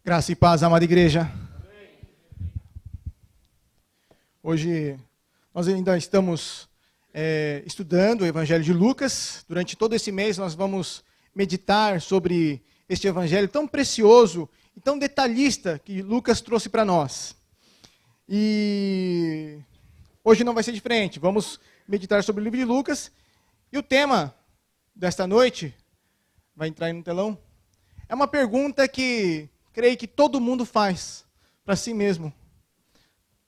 Graça e paz, amada igreja. Hoje nós ainda estamos estudando o Evangelho de Lucas. Durante todo esse mês nós vamos meditar sobre este Evangelho tão precioso e tão detalhista que Lucas trouxe para nós. E hoje não vai ser diferente. Vamos meditar sobre o livro de Lucas. E o tema desta noite, vai entrar aí no telão, é uma pergunta que creio que todo mundo faz para si mesmo.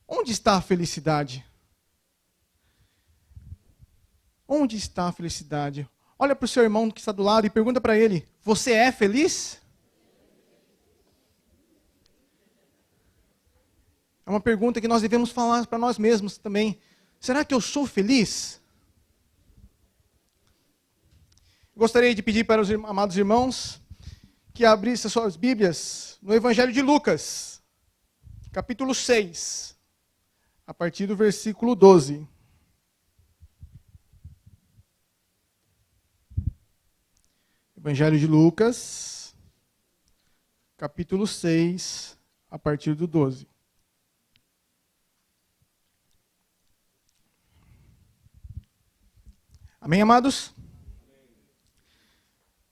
Onde está a felicidade? Onde está a felicidade? Olha para o seu irmão que está do lado e pergunta para ele: você é feliz? É uma pergunta que nós devemos falar para nós mesmos também. Será que eu sou feliz? Gostaria de pedir para os amados irmãos que abrissem suas Bíblias no Evangelho de Lucas, capítulo 6, a partir do versículo 12. Evangelho de Lucas, capítulo 6, a partir do 12. Amém, amados?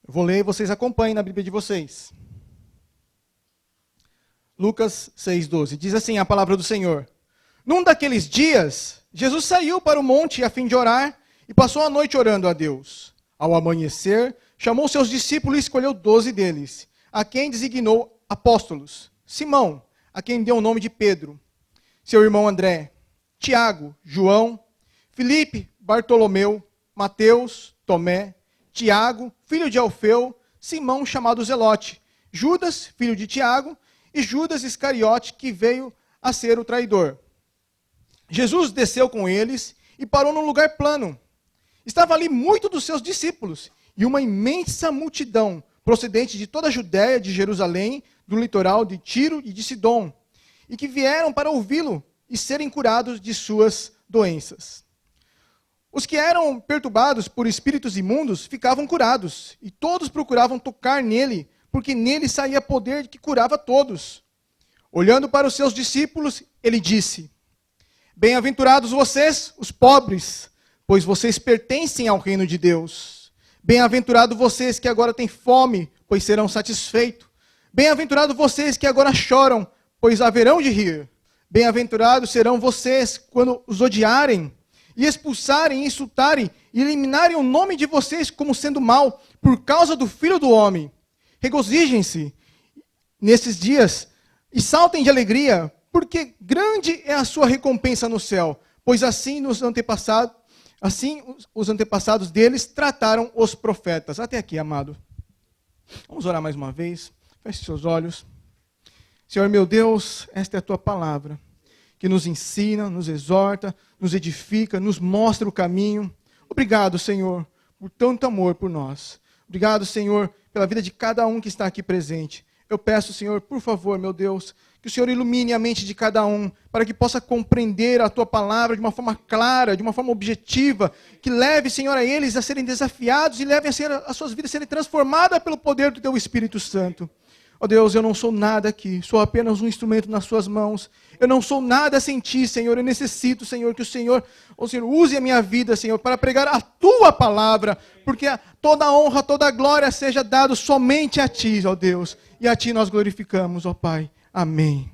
Eu vou ler e vocês acompanhem na Bíblia de vocês. Lucas 6,12. Diz assim a palavra do Senhor. Num daqueles dias, Jesus saiu para o monte a fim de orar e passou a noite orando a Deus. Ao amanhecer, chamou seus discípulos e escolheu 12 deles, a quem designou apóstolos. Simão, a quem deu o nome de Pedro, seu irmão André, Tiago, João, Filipe, Bartolomeu, Mateus, Tomé, Tiago, filho de Alfeu, Simão, chamado Zelote, Judas, filho de Tiago, e Judas Iscariote, que veio a ser o traidor. Jesus desceu com eles e parou num lugar plano. Estava ali muito dos seus discípulos e uma imensa multidão, procedente de toda a Judéia, de Jerusalém, do litoral de Tiro e de Sidom, e que vieram para ouvi-lo e serem curados de suas doenças. Os que eram perturbados por espíritos imundos ficavam curados, e todos procuravam tocar nele, porque nele saía poder que curava todos. Olhando para os seus discípulos, ele disse: Bem-aventurados vocês, os pobres, pois vocês pertencem ao reino de Deus. Bem-aventurados vocês que agora têm fome, pois serão satisfeitos. Bem-aventurados vocês que agora choram, pois haverão de rir. Bem-aventurados serão vocês quando os odiarem, e expulsarem, insultarem, e eliminarem o nome de vocês como sendo mal, por causa do Filho do Homem. Regozijem-se nesses dias, e saltem de alegria, porque grande é a sua recompensa no céu, pois assim os antepassados deles trataram os profetas. Até aqui, amado. Vamos orar mais uma vez. Feche seus olhos. Senhor meu Deus, esta é a tua palavra, que nos ensina, nos exorta, nos edifica, nos mostra o caminho. Obrigado, Senhor, por tanto amor por nós. Obrigado, Senhor, pela vida de cada um que está aqui presente. Eu peço, Senhor, por favor, meu Deus, que o Senhor ilumine a mente de cada um, para que possa compreender a tua palavra de uma forma clara, de uma forma objetiva, que leve, Senhor, a eles a serem desafiados e leve as suas vidas a serem transformadas pelo poder do teu Espírito Santo. Ó Deus, eu não sou nada aqui, sou apenas um instrumento nas suas mãos. Eu não sou nada sem ti, Senhor. Eu necessito, Senhor, que o Senhor use a minha vida, Senhor, para pregar a tua palavra, porque toda a honra, toda a glória seja dado somente a ti, ó Deus. E a ti nós glorificamos, ó Pai. Amém.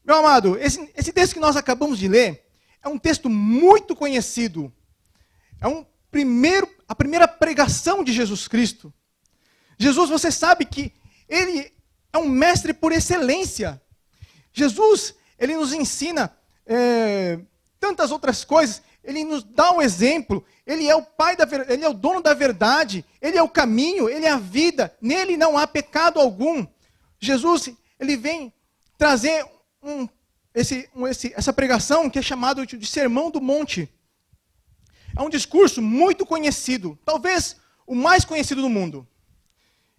Meu amado, esse texto que nós acabamos de ler é um texto muito conhecido. É a primeira pregação de Jesus Cristo. Jesus, você sabe que ele é um mestre por excelência. Jesus, ele nos ensina tantas outras coisas. Ele nos dá um exemplo. Ele é o pai ele é o dono da verdade. Ele é o caminho, ele é a vida. Nele não há pecado algum. Jesus, ele vem trazer essa pregação que é chamada de Sermão do Monte. É um discurso muito conhecido, talvez o mais conhecido do mundo.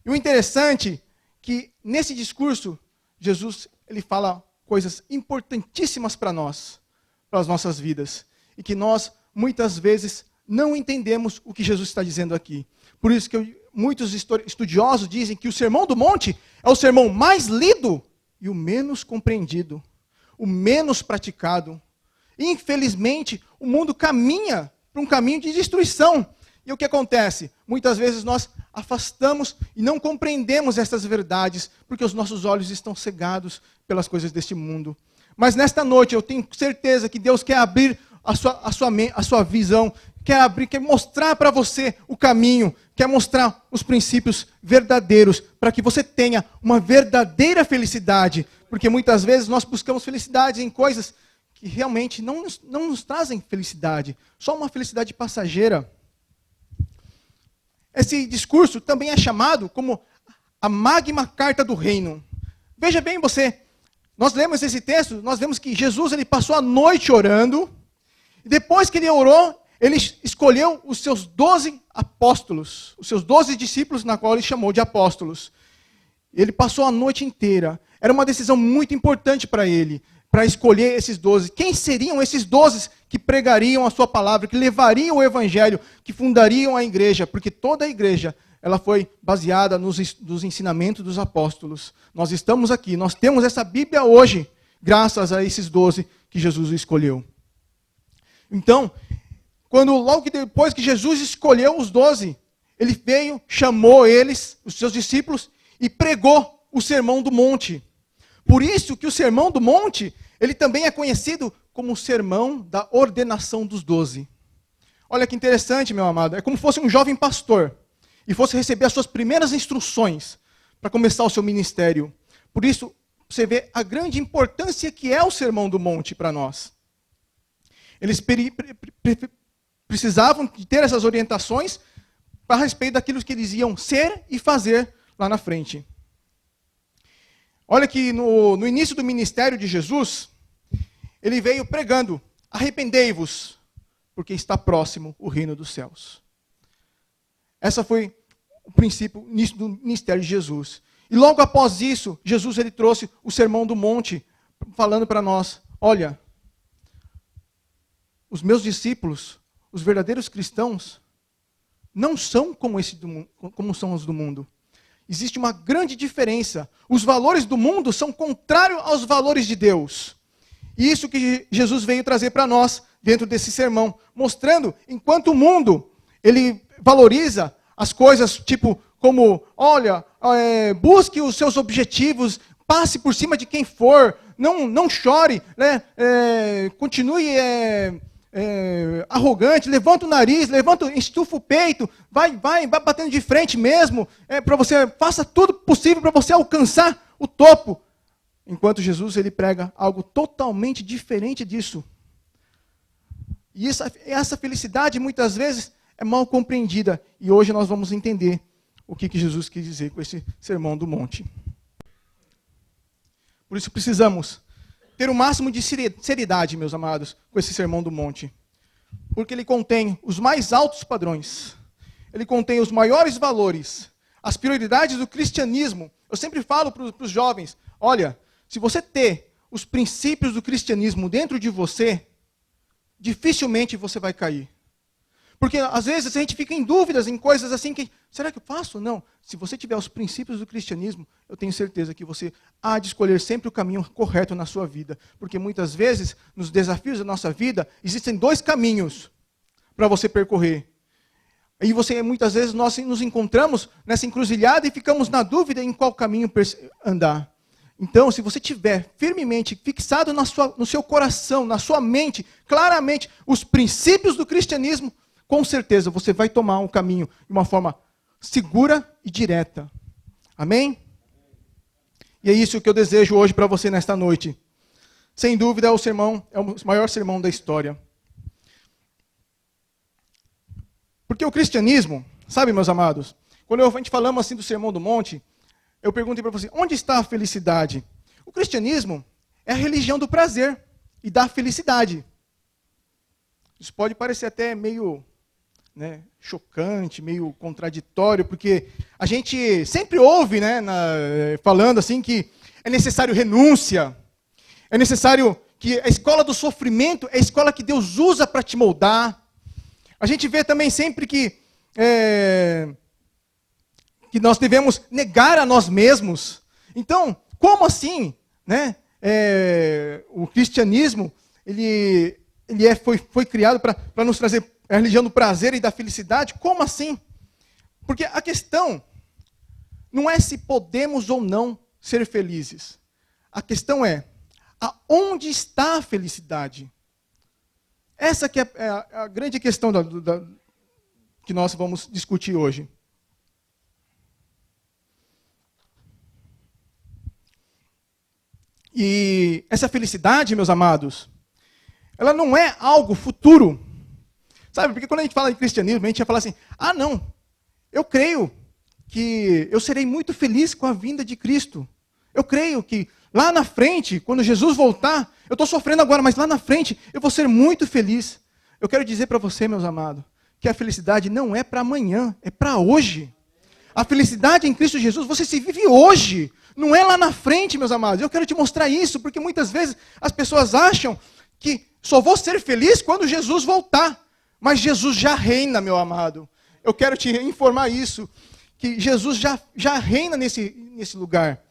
E o interessante é que nesse discurso, Jesus ele fala coisas importantíssimas para nós, para as nossas vidas, e que nós muitas vezes não entendemos o que Jesus está dizendo aqui. Por isso que muitos estudiosos dizem que o Sermão do Monte é o sermão mais lido e o menos compreendido, o menos praticado. Infelizmente, o mundo caminha para um caminho de destruição. E o que acontece? Muitas vezes nós afastamos e não compreendemos essas verdades, porque os nossos olhos estão cegados pelas coisas deste mundo. Mas nesta noite eu tenho certeza que Deus quer abrir a sua visão, quer mostrar para você o caminho, quer mostrar os princípios verdadeiros, para que você tenha uma verdadeira felicidade. Porque muitas vezes nós buscamos felicidade em coisas que realmente não nos trazem felicidade, só uma felicidade passageira. Esse discurso também é chamado como a Magna Carta do Reino. Veja bem você, nós lemos esse texto, nós vemos que Jesus ele passou a noite orando, e depois que ele orou, ele escolheu os seus 12 apóstolos, os seus 12 discípulos, na qual ele chamou de apóstolos. Ele passou a noite inteira. Era uma decisão muito importante para ele, para escolher esses 12. Quem seriam esses 12 que pregariam a sua palavra, que levariam o evangelho, que fundariam a igreja? Porque toda a igreja ela foi baseada nos ensinamentos dos apóstolos. Nós estamos aqui, nós temos essa Bíblia hoje, graças a esses 12 que Jesus escolheu. Então, logo depois que Jesus escolheu os 12, ele veio, chamou eles, os seus discípulos, e pregou o Sermão do Monte. Por isso que o Sermão do Monte, ele também é conhecido como o Sermão da Ordenação dos 12. Olha que interessante, meu amado. É como se fosse um jovem pastor e fosse receber as suas primeiras instruções para começar o seu ministério. Por isso, você vê a grande importância que é o Sermão do Monte para nós. Eles precisavam de ter essas orientações a respeito daquilo que eles iam ser e fazer lá na frente. Olha que no início do ministério de Jesus, ele veio pregando: arrependei-vos, porque está próximo o reino dos céus. Essa foi o princípio, o início do ministério de Jesus. E logo após isso, Jesus ele trouxe o Sermão do Monte, falando para nós: olha, os meus discípulos, os verdadeiros cristãos, não são como são os do mundo. Existe uma grande diferença. Os valores do mundo são contrários aos valores de Deus. E isso que Jesus veio trazer para nós dentro desse sermão, mostrando enquanto o mundo ele valoriza as coisas tipo como, olha, busque os seus objetivos, passe por cima de quem for, não chore, né? Continue arrogante, levanta o nariz, estufa o peito, vai batendo de frente mesmo, faça tudo possível para você alcançar o topo. Enquanto Jesus ele prega algo totalmente diferente disso. E essa felicidade muitas vezes é mal compreendida. E hoje nós vamos entender o que Jesus quis dizer com esse Sermão do Monte. Por isso precisamos ter o máximo de seriedade, meus amados, com esse Sermão do Monte. Porque ele contém os mais altos padrões. Ele contém os maiores valores. As prioridades do cristianismo. Eu sempre falo para os jovens, olha, se você ter os princípios do cristianismo dentro de você, dificilmente você vai cair. Porque às vezes a gente fica em dúvidas em coisas assim que, será que eu faço? Não. Se você tiver os princípios do cristianismo, eu tenho certeza que você há de escolher sempre o caminho correto na sua vida. Porque muitas vezes, nos desafios da nossa vida, existem 2 caminhos para você percorrer. E muitas vezes nós nos encontramos nessa encruzilhada e ficamos na dúvida em qual caminho andar. Então, se você tiver firmemente fixado no seu coração, na sua mente, claramente, os princípios do cristianismo, com certeza você vai tomar um caminho de uma forma segura e direta. Amém? E é isso que eu desejo hoje para você nesta noite. Sem dúvida, é o maior sermão da história. Porque o cristianismo, sabe, meus amados, quando a gente falamos assim do Sermão do Monte, eu perguntei para você, onde está a felicidade? O cristianismo é a religião do prazer e da felicidade. Isso pode parecer até meio chocante, meio contraditório, porque a gente sempre ouve falando assim que é necessário renúncia, é necessário que a escola do sofrimento é a escola que Deus usa para te moldar. A gente vê também sempre que que nós devemos negar a nós mesmos. Então, como assim, né? O cristianismo, foi criado para nos trazer a religião do prazer e da felicidade? Como assim? Porque a questão não é se podemos ou não ser felizes. A questão é, aonde está a felicidade? Essa que é a grande questão que nós vamos discutir hoje. E essa felicidade, meus amados, ela não é algo futuro. Sabe, porque quando a gente fala de cristianismo, a gente vai falar assim, não, eu creio que eu serei muito feliz com a vinda de Cristo. Eu creio que lá na frente, quando Jesus voltar, eu estou sofrendo agora, mas lá na frente eu vou ser muito feliz. Eu quero dizer para você, meus amados, que a felicidade não é para amanhã, é para hoje. A felicidade em Cristo Jesus, você se vive hoje, não é lá na frente, meus amados. Eu quero te mostrar isso, porque muitas vezes as pessoas acham que só vou ser feliz quando Jesus voltar. Mas Jesus já reina, meu amado. Eu quero te informar isso, que Jesus já reina nesse lugar.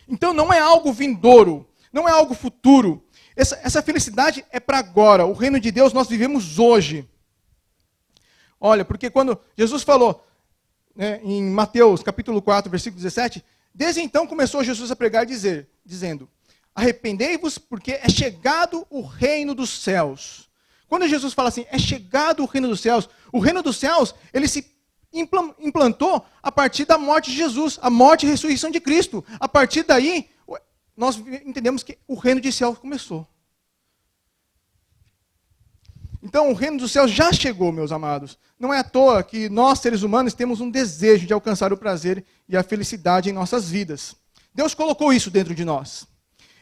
Então não é algo vindouro, não é algo futuro. Essa felicidade é para agora. O reino de Deus nós vivemos hoje. Olha, porque quando Jesus falou, né, em Mateus capítulo 4, versículo 17, desde então começou Jesus a pregar dizendo, arrependei-vos porque é chegado o reino dos céus. Quando Jesus fala assim, é chegado o reino dos céus, ele se implantou a partir da morte de Jesus, a morte e ressurreição de Cristo. A partir daí, nós entendemos que o reino de céus começou. Então, o reino dos céus já chegou, meus amados. Não é à toa que nós, seres humanos, temos um desejo de alcançar o prazer e a felicidade em nossas vidas. Deus colocou isso dentro de nós,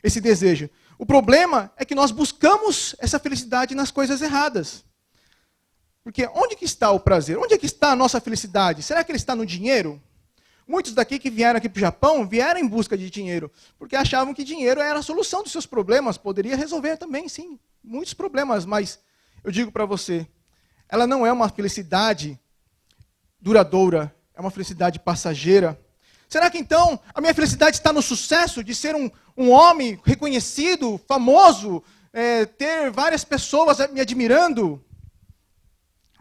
esse desejo. O problema é que nós buscamos essa felicidade nas coisas erradas. Porque onde que está o prazer? Onde é que está a nossa felicidade? Será que ele está no dinheiro? Muitos daqui que vieram aqui para o Japão, vieram em busca de dinheiro, porque achavam que dinheiro era a solução dos seus problemas, poderia resolver também, sim, muitos problemas, mas eu digo para você, ela não é uma felicidade duradoura, é uma felicidade passageira. Será que então a minha felicidade está no sucesso de ser um homem reconhecido, famoso, ter várias pessoas me admirando?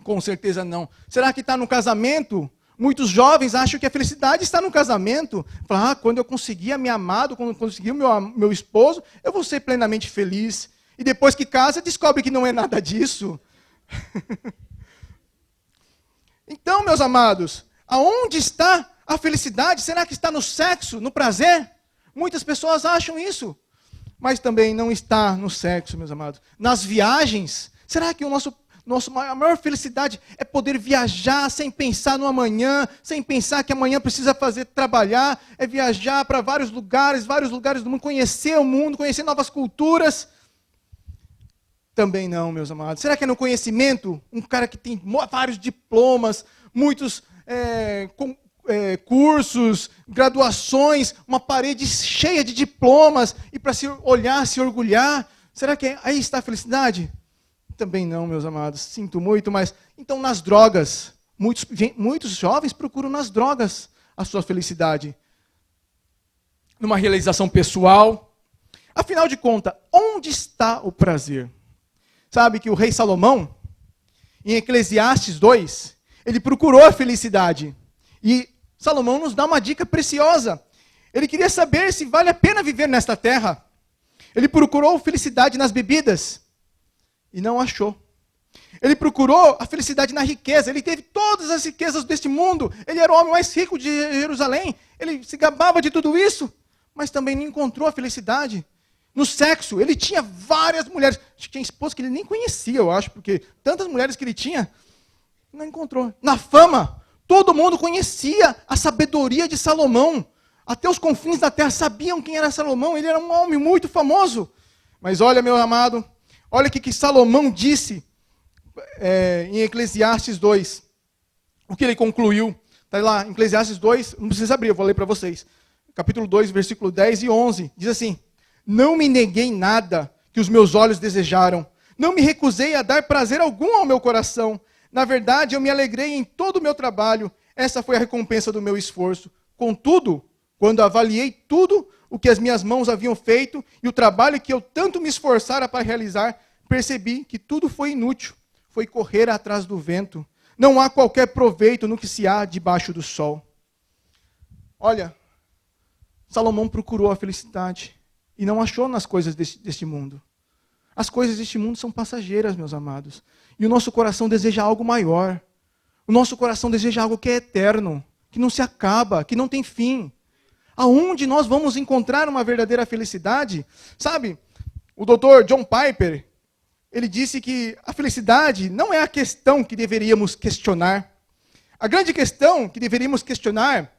Com certeza não. Será que está no casamento? Muitos jovens acham que a felicidade está no casamento. Falam, quando eu conseguir me amado, quando eu conseguir o meu esposo, eu vou ser plenamente feliz. E depois que casa, descobre que não é nada disso. Então, meus amados, aonde está a felicidade? Será que está no sexo, no prazer? Muitas pessoas acham isso. Mas também não está no sexo, meus amados. Nas viagens, será que a maior felicidade é poder viajar sem pensar no amanhã, sem pensar que amanhã precisa trabalhar, é viajar para vários lugares do mundo, conhecer o mundo, conhecer novas culturas? Também não, meus amados. Será que é no conhecimento? Um cara que tem vários diplomas, muitos cursos, graduações, uma parede cheia de diplomas, e para se olhar, se orgulhar? Será que aí está a felicidade? Também não, meus amados. Sinto muito, mas então nas drogas, muitos jovens procuram nas drogas a sua felicidade. Numa realização pessoal. Afinal de contas, onde está o prazer? Sabe que o rei Salomão, em Eclesiastes 2, ele procurou a felicidade. E Salomão nos dá uma dica preciosa. Ele queria saber se vale a pena viver nesta terra. Ele procurou felicidade nas bebidas e não achou. Ele procurou a felicidade na riqueza. Ele teve todas as riquezas deste mundo. Ele era o homem mais rico de Jerusalém. Ele se gabava de tudo isso, mas também não encontrou a felicidade. No sexo, ele tinha várias mulheres. Tinha esposa que ele nem conhecia, eu acho, porque tantas mulheres que ele tinha, não encontrou. Na fama, todo mundo conhecia a sabedoria de Salomão. Até os confins da terra sabiam quem era Salomão. Ele era um homem muito famoso. Mas olha, meu amado, olha o que Salomão disse em Eclesiastes 2. O que ele concluiu. Está lá, em Eclesiastes 2, não precisa abrir, eu vou ler para vocês. Capítulo 2, versículo 10 e 11. Diz assim: não me neguei nada que os meus olhos desejaram. Não me recusei a dar prazer algum ao meu coração. Na verdade, eu me alegrei em todo o meu trabalho. essa foi a recompensa do meu esforço. Contudo, quando avaliei tudo o que as minhas mãos haviam feito e o trabalho que eu tanto me esforçara para realizar, percebi que tudo foi inútil. Foi correr atrás do vento. Não há qualquer proveito no que se há debaixo do sol. Olha, Salomão procurou a felicidade e não achou nas coisas deste mundo. As coisas deste mundo são passageiras, meus amados. E o nosso coração deseja algo maior. O nosso coração deseja algo que é eterno, que não se acaba, que não tem fim. Aonde nós vamos encontrar uma verdadeira felicidade? Sabe, o Dr. John Piper, ele disse que a felicidade não é a questão que deveríamos questionar. A grande questão que deveríamos questionar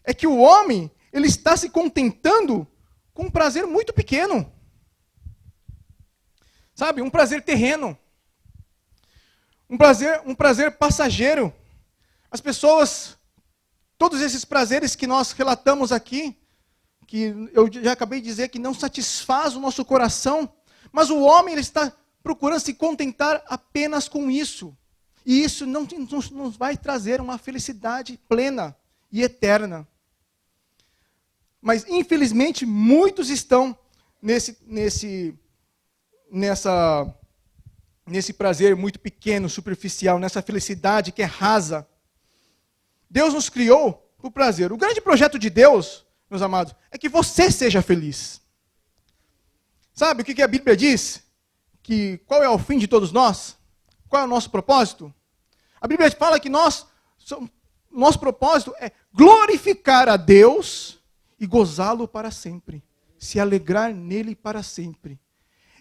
é que o homem, ele está se contentando com um prazer muito pequeno. Sabe, um prazer terreno. Um prazer passageiro. As pessoas, todos esses prazeres que nós relatamos aqui, que eu já acabei de dizer que não satisfaz o nosso coração, mas o homem ele está procurando se contentar apenas com isso. E isso não nos vai trazer uma felicidade plena e eterna. Mas, infelizmente, muitos estão nesse prazer muito pequeno, superficial, nessa felicidade que é rasa. Deus nos criou para o prazer. O grande projeto de Deus, meus amados, é que você seja feliz. Sabe o que a Bíblia diz? Qual é o fim de todos nós? Qual é o nosso propósito? A Bíblia fala que nosso propósito é glorificar a Deus e gozá-lo para sempre. Se alegrar nele para sempre.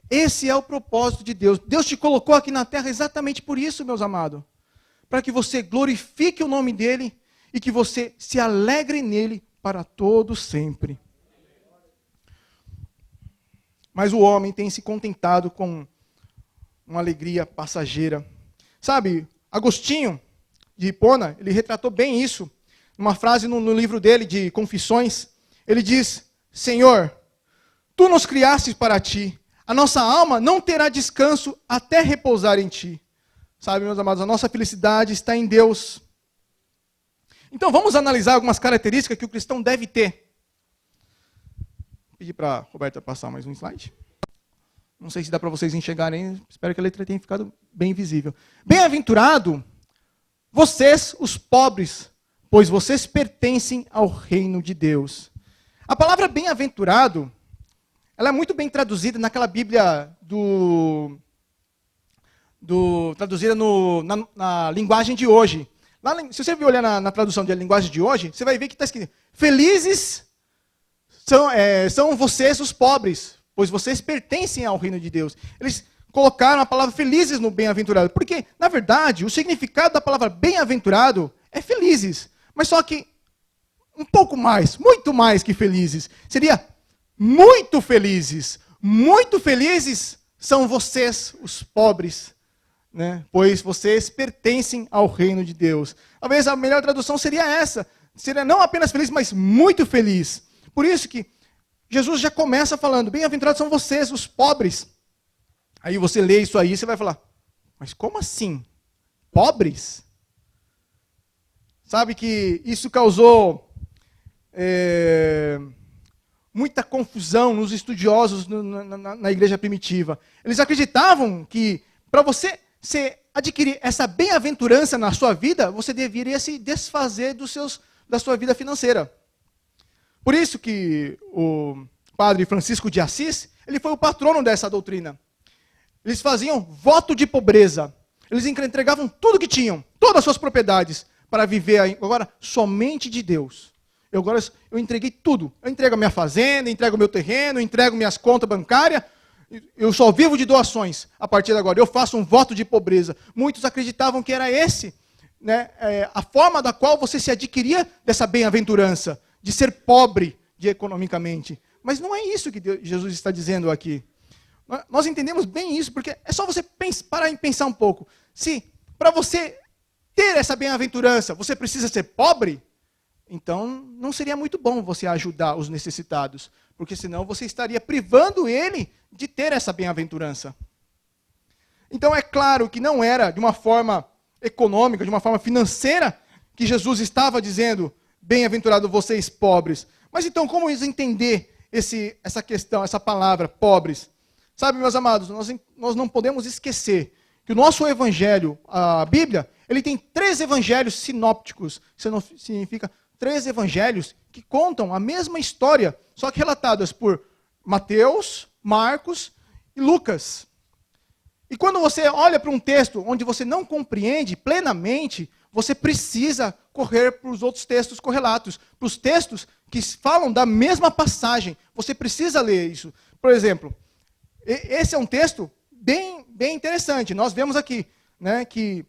Esse é o propósito de Deus. Deus te colocou aqui na terra exatamente por isso, meus amados. Para que você glorifique o nome dele e que você se alegre nele para todo sempre. Mas o homem tem se contentado com uma alegria passageira. Sabe, Agostinho de Hipona, ele retratou bem isso. Numa frase no livro dele de Confissões, ele diz: Senhor, tu nos criastes para ti. A nossa alma não terá descanso até repousar em ti. Sabe, meus amados, a nossa felicidade está em Deus. Então vamos analisar algumas características que o cristão deve ter. Vou pedir para a Roberta passar mais um slide. Não sei se dá para vocês enxergarem, espero que a letra tenha ficado bem visível. Bem-aventurado vocês, os pobres, pois vocês pertencem ao reino de Deus. A palavra bem-aventurado, ela é muito bem traduzida naquela Bíblia traduzida na linguagem de hoje. Lá, se você olhar na tradução da linguagem de hoje, você vai ver que está escrito: felizes são vocês os pobres, pois vocês pertencem ao reino de Deus. Eles colocaram a palavra felizes no bem-aventurado, porque, na verdade, o significado da palavra bem-aventurado é felizes, mas só que um pouco mais, muito mais que felizes. Seria muito felizes. Muito felizes são vocês, os pobres, né? Pois vocês pertencem ao reino de Deus. Talvez a melhor tradução seria essa. Seria não apenas feliz, mas muito feliz. Por isso que Jesus já começa falando: bem-aventurados são vocês, os pobres. Aí você lê isso aí e você vai falar: mas como assim? Pobres? Sabe que isso causou muita confusão nos estudiosos na igreja primitiva. Eles acreditavam que para você adquirir essa bem-aventurança na sua vida, você deveria se desfazer da sua vida financeira. Por isso que o padre Francisco de Assis, ele foi o patrono dessa doutrina. Eles faziam voto de pobreza. Eles entregavam tudo que tinham, todas as suas propriedades, para viver agora somente de Deus. Eu entreguei tudo. Eu entrego a minha fazenda, entrego o meu terreno, entrego minhas contas bancárias. Eu só vivo de doações a partir de agora. Eu faço um voto de pobreza. Muitos acreditavam que era esse, né, a forma da qual você se adquiria dessa bem-aventurança, de ser pobre economicamente. Mas não é isso que Jesus está dizendo aqui. Nós entendemos bem isso, porque é só você parar e pensar um pouco. Se para você ter essa bem-aventurança, você precisa ser pobre, então não seria muito bom você ajudar os necessitados, porque senão você estaria privando ele de ter essa bem-aventurança. Então é claro que não era de uma forma econômica, de uma forma financeira, que Jesus estava dizendo, bem-aventurado vocês pobres. Mas então, como entender essa questão, essa palavra, pobres? Sabe, meus amados, nós não podemos esquecer que o nosso evangelho, a Bíblia, ele tem 3 evangelhos sinópticos. Isso não significa 3 evangelhos que contam a mesma história, só que relatadas por Mateus, Marcos e Lucas. E quando você olha para um texto onde você não compreende plenamente, você precisa correr para os outros textos correlatos, para os textos que falam da mesma passagem. Você precisa ler isso. Por exemplo, esse é um texto bem interessante. Nós vemos aqui, né, que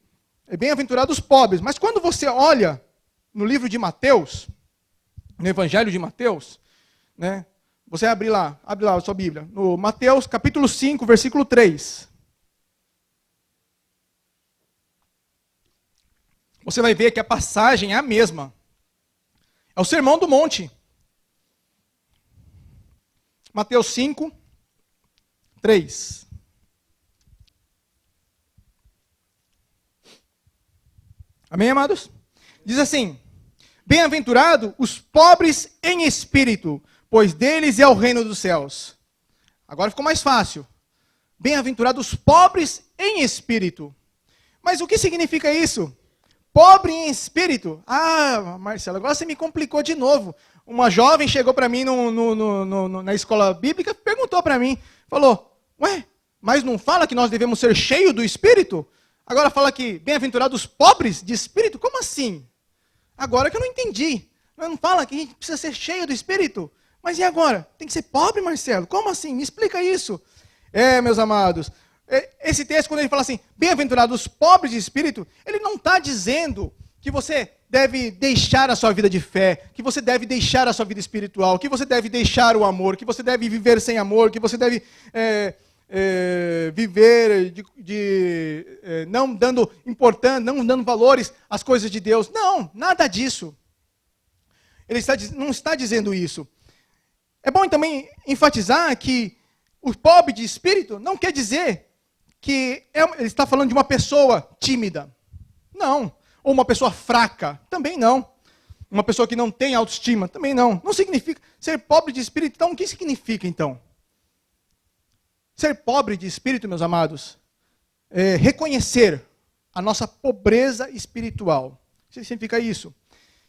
é bem-aventurados os pobres. Mas quando você olha no livro de Mateus, no Evangelho de Mateus, né, você abre lá a sua Bíblia, no Mateus capítulo 5, versículo 3. Você vai ver que a passagem é a mesma. É o Sermão do Monte. Mateus 5, 3. Amém, amados? Diz assim: bem-aventurado os pobres em espírito, pois deles é o reino dos céus. Agora ficou mais fácil. Bem-aventurado os pobres em espírito. Mas o que significa isso? Pobre em espírito? Ah, Marcelo, agora você me complicou de novo. Uma jovem chegou para mim na escola bíblica, perguntou para mim, falou, ué, mas não fala que nós devemos ser cheios do Espírito? Agora fala que bem-aventurados os pobres de espírito? Como assim? Agora que eu não entendi. Não fala que a gente precisa ser cheio do Espírito? Mas e agora? Tem que ser pobre, Marcelo? Como assim? Me explica isso. Meus amados, esse texto, quando ele fala assim, bem-aventurados os pobres de espírito, ele não está dizendo que você deve deixar a sua vida de fé, que você deve deixar a sua vida espiritual, que você deve deixar o amor, que você deve viver sem amor, que você deve viver não dando importância, não dando valores às coisas de Deus. Não, nada disso. Ele não está dizendo isso. É bom também enfatizar que o pobre de espírito não quer dizer que ele está falando de uma pessoa tímida. Não. Ou uma pessoa fraca. Também não. Uma pessoa que não tem autoestima. Também não. Não significa. Ser pobre de espírito, então, o que significa, então? Ser pobre de espírito, meus amados, é reconhecer a nossa pobreza espiritual. O que significa isso?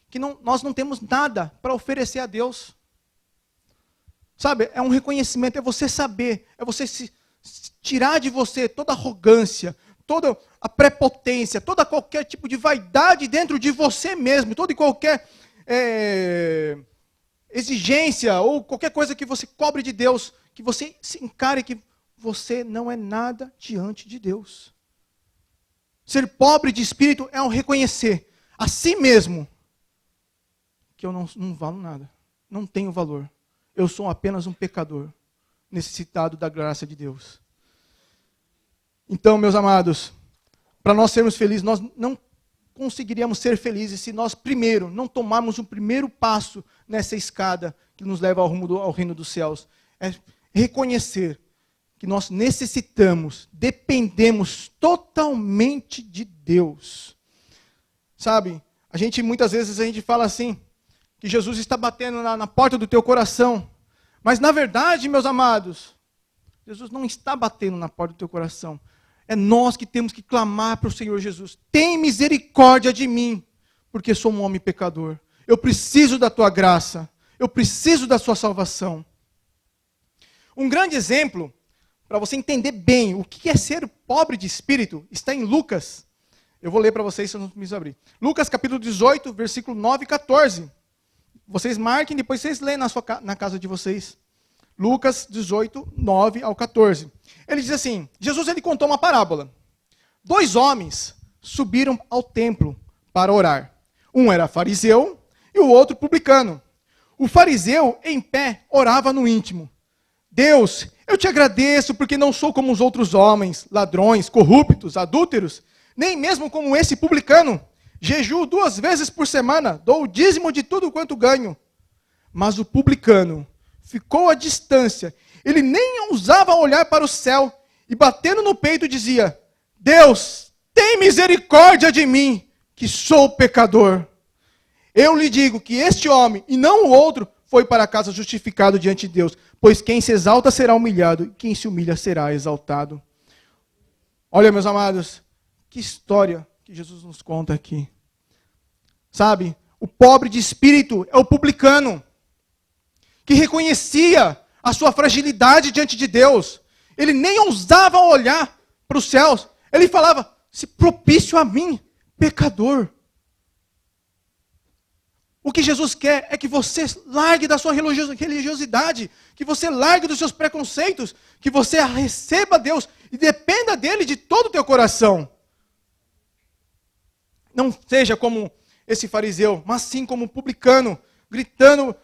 Que nós não temos nada para oferecer a Deus. Sabe, é um reconhecimento, é você saber, é você se tirar de você toda a arrogância, toda a prepotência, toda qualquer tipo de vaidade dentro de você mesmo, toda e qualquer exigência ou qualquer coisa que você cobre de Deus, que você se encare que você não é nada diante de Deus. Ser pobre de espírito é um reconhecer a si mesmo que eu não valo nada, não tenho valor. Eu sou apenas um pecador, necessitado da graça de Deus. Então, meus amados, para nós sermos felizes, nós não conseguiríamos ser felizes se nós, primeiro, não tomarmos o primeiro passo nessa escada que nos leva ao reino dos céus. É reconhecer que nós necessitamos, dependemos totalmente de Deus. Sabe, muitas vezes a gente fala assim, que Jesus está batendo na porta do teu coração. Mas, na verdade, meus amados, Jesus não está batendo na porta do teu coração. É nós que temos que clamar para o Senhor Jesus. Tem misericórdia de mim, porque sou um homem pecador. Eu preciso da tua graça. Eu preciso da sua salvação. Um grande exemplo, para você entender bem o que é ser pobre de espírito, está em Lucas. Eu vou ler para vocês, se eu não me abrir. Lucas capítulo 18, versículo 9 e 14. Vocês marquem, depois vocês leem na casa de vocês. Lucas 18, 9 ao 14. Ele diz assim, Jesus ele contou uma parábola. 2 homens subiram ao templo para orar. Um era fariseu e o outro publicano. O fariseu, em pé, orava no íntimo. Deus, eu te agradeço porque não sou como os outros homens, ladrões, corruptos, adúlteros, nem mesmo como esse publicano. Jejuo 2 vezes por semana, dou o dízimo de tudo quanto ganho. Mas o publicano ficou à distância. Ele nem ousava olhar para o céu e batendo no peito dizia, Deus, tem misericórdia de mim, que sou pecador. Eu lhe digo que este homem, e não o outro, foi para casa justificado diante de Deus. Pois quem se exalta será humilhado, e quem se humilha será exaltado. Olha, meus amados, que história que Jesus nos conta aqui. Sabe, o pobre de espírito é o publicano, que reconhecia a sua fragilidade diante de Deus. Ele nem ousava olhar para os céus. Ele falava, se propício a mim, pecador. O que Jesus quer é que você largue da sua religiosidade, que você largue dos seus preconceitos, que você receba Deus e dependa dele de todo o teu coração. Não seja como esse fariseu, mas sim como um publicano, gritando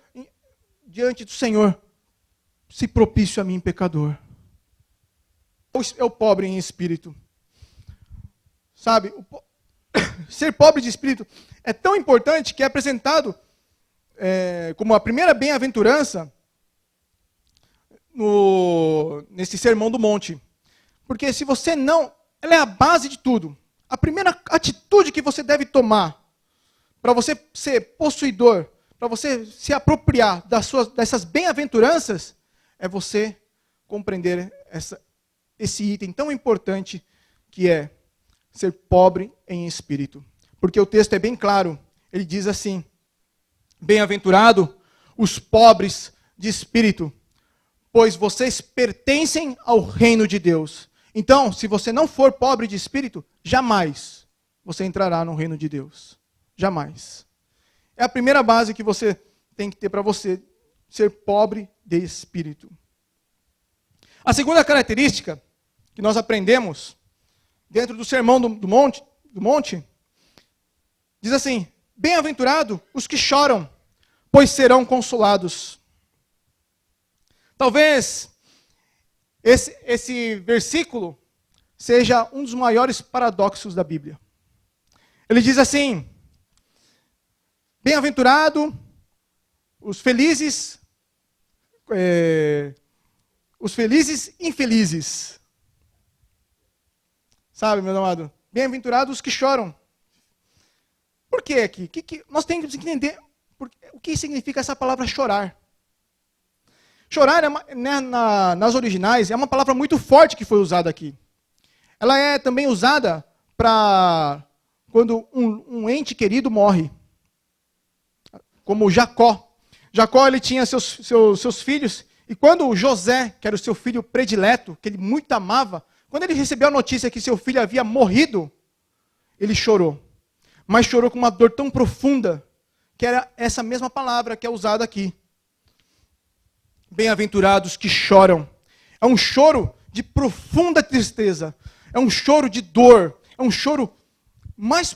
diante do Senhor, se propício a mim, pecador. É o pobre em espírito. Sabe, ser pobre de espírito é tão importante que é apresentado como a primeira bem-aventurança nesse Sermão do Monte. Porque se você não... Ela é a base de tudo. A primeira atitude que você deve tomar para você ser possuidor, para você se apropriar dessas bem-aventuranças, é você compreender esse item tão importante que é ser pobre em espírito. Porque o texto é bem claro. Ele diz assim, bem-aventurado os pobres de espírito, pois vocês pertencem ao reino de Deus. Então, se você não for pobre de espírito, jamais você entrará no reino de Deus. Jamais. É a primeira base que você tem que ter para você ser pobre de espírito. A segunda característica que nós aprendemos dentro do Sermão do Monte, diz assim, bem-aventurado os que choram, pois serão consolados. Talvez esse versículo seja um dos maiores paradoxos da Bíblia. Ele diz assim, bem-aventurado os felizes infelizes. Sabe, meu amado? Bem-aventurados os que choram. Por que aqui? Nós temos que entender o que significa essa palavra chorar. Chorar, nas originais, é uma palavra muito forte que foi usada aqui. Ela é também usada para quando um ente querido morre. Como Jacó. Jacó, ele tinha seus filhos, e quando José, que era o seu filho predileto, que ele muito amava, quando ele recebeu a notícia que seu filho havia morrido, ele chorou. Mas chorou com uma dor tão profunda, que era essa mesma palavra que é usada aqui. Bem-aventurados que choram. É um choro de profunda tristeza. É um choro de dor. É um choro mais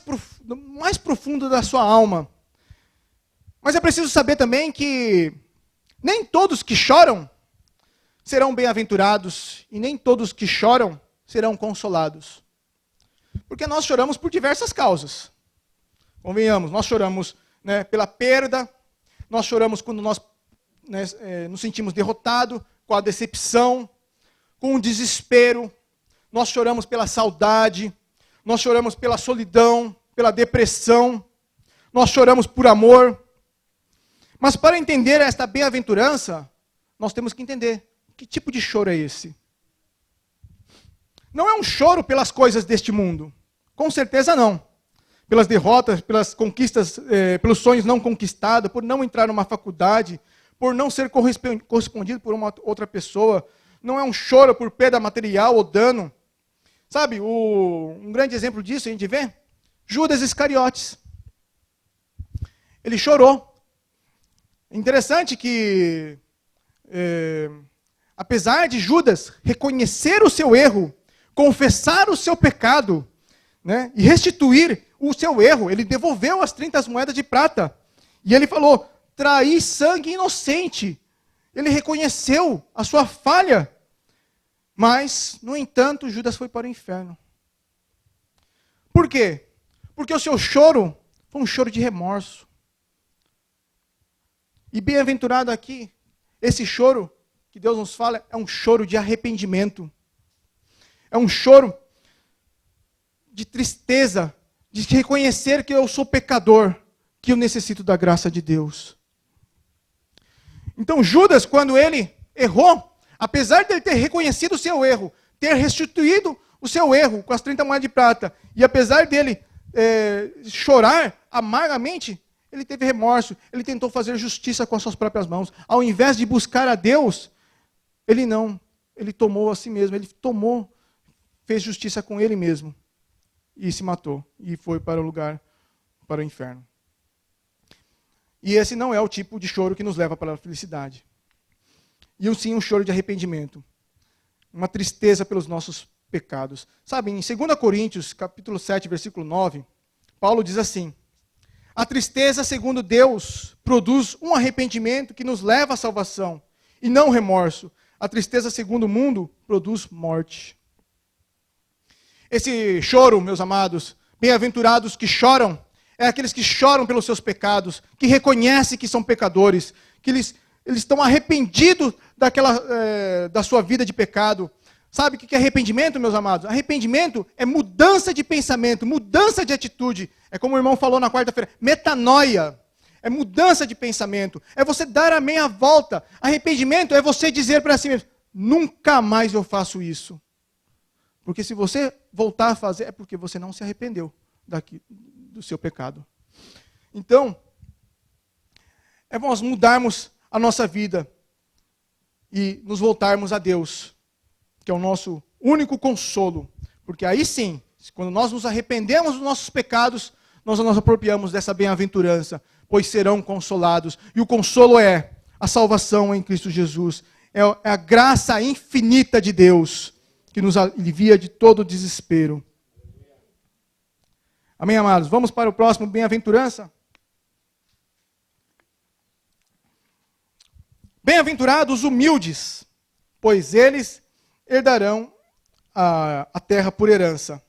profundo da sua alma. Mas é preciso saber também que nem todos que choram serão bem-aventurados. E nem todos que choram serão consolados. Porque nós choramos por diversas causas. Convenhamos, nós choramos, né, pela perda, nós choramos quando nós nos sentimos derrotados, com a decepção, com o desespero, nós choramos pela saudade, nós choramos pela solidão, pela depressão, nós choramos por amor. Mas para entender esta bem-aventurança, nós temos que entender que tipo de choro é esse. Não é um choro pelas coisas deste mundo, com certeza não. Pelas derrotas, pelas conquistas, pelos sonhos não conquistados, por não entrar numa faculdade, por não ser correspondido por uma outra pessoa. Não é um choro por perda material ou dano. Sabe, um grande exemplo disso a gente vê, Judas Iscariotes. Ele chorou. É interessante que, apesar de Judas reconhecer o seu erro, confessar o seu pecado, né, e restituir o seu erro, ele devolveu as 30 moedas de prata. E ele falou, traí sangue inocente. Ele reconheceu a sua falha. Mas, no entanto, Judas foi para o inferno. Por quê? Porque o seu choro foi um choro de remorso. E bem-aventurado aqui, esse choro que Deus nos fala é um choro de arrependimento. É um choro de tristeza, de reconhecer que eu sou pecador, que eu necessito da graça de Deus. Então Judas, quando ele errou, apesar de ele ter reconhecido o seu erro, ter restituído o seu erro com as 30 moedas de prata, e apesar dele chorar amargamente, ele teve remorso, ele tentou fazer justiça com as suas próprias mãos. Ao invés de buscar a Deus, ele tomou a si mesmo, fez justiça com ele mesmo, e se matou, e foi para o inferno. E esse não é o tipo de choro que nos leva para a felicidade. E sim um choro de arrependimento. Uma tristeza pelos nossos pecados. Sabe, em 2 Coríntios, capítulo 7, versículo 9, Paulo diz assim: a tristeza, segundo Deus, produz um arrependimento que nos leva à salvação, e não remorso. A tristeza, segundo o mundo, produz morte. Esse choro, meus amados, bem-aventurados que choram, é aqueles que choram pelos seus pecados, que reconhecem que são pecadores, que eles estão arrependidos da sua vida de pecado. Sabe o que é arrependimento, meus amados? Arrependimento é mudança de pensamento, mudança de atitude. É como o irmão falou na quarta-feira, metanoia. É mudança de pensamento. É você dar a meia volta. Arrependimento é você dizer para si mesmo, nunca mais eu faço isso. Porque se você voltar a fazer, é porque você não se arrependeu do seu pecado. Então, é nós mudarmos a nossa vida e nos voltarmos a Deus, que é o nosso único consolo. Porque aí sim, quando nós nos arrependemos dos nossos pecados, nós nos apropriamos dessa bem-aventurança, pois serão consolados. E o consolo é a salvação em Cristo Jesus. É a graça infinita de Deus, que nos alivia de todo o desespero. Amém, amados? Vamos para o próximo bem-aventurança? Bem-aventurados os humildes, pois eles herdarão a terra por herança.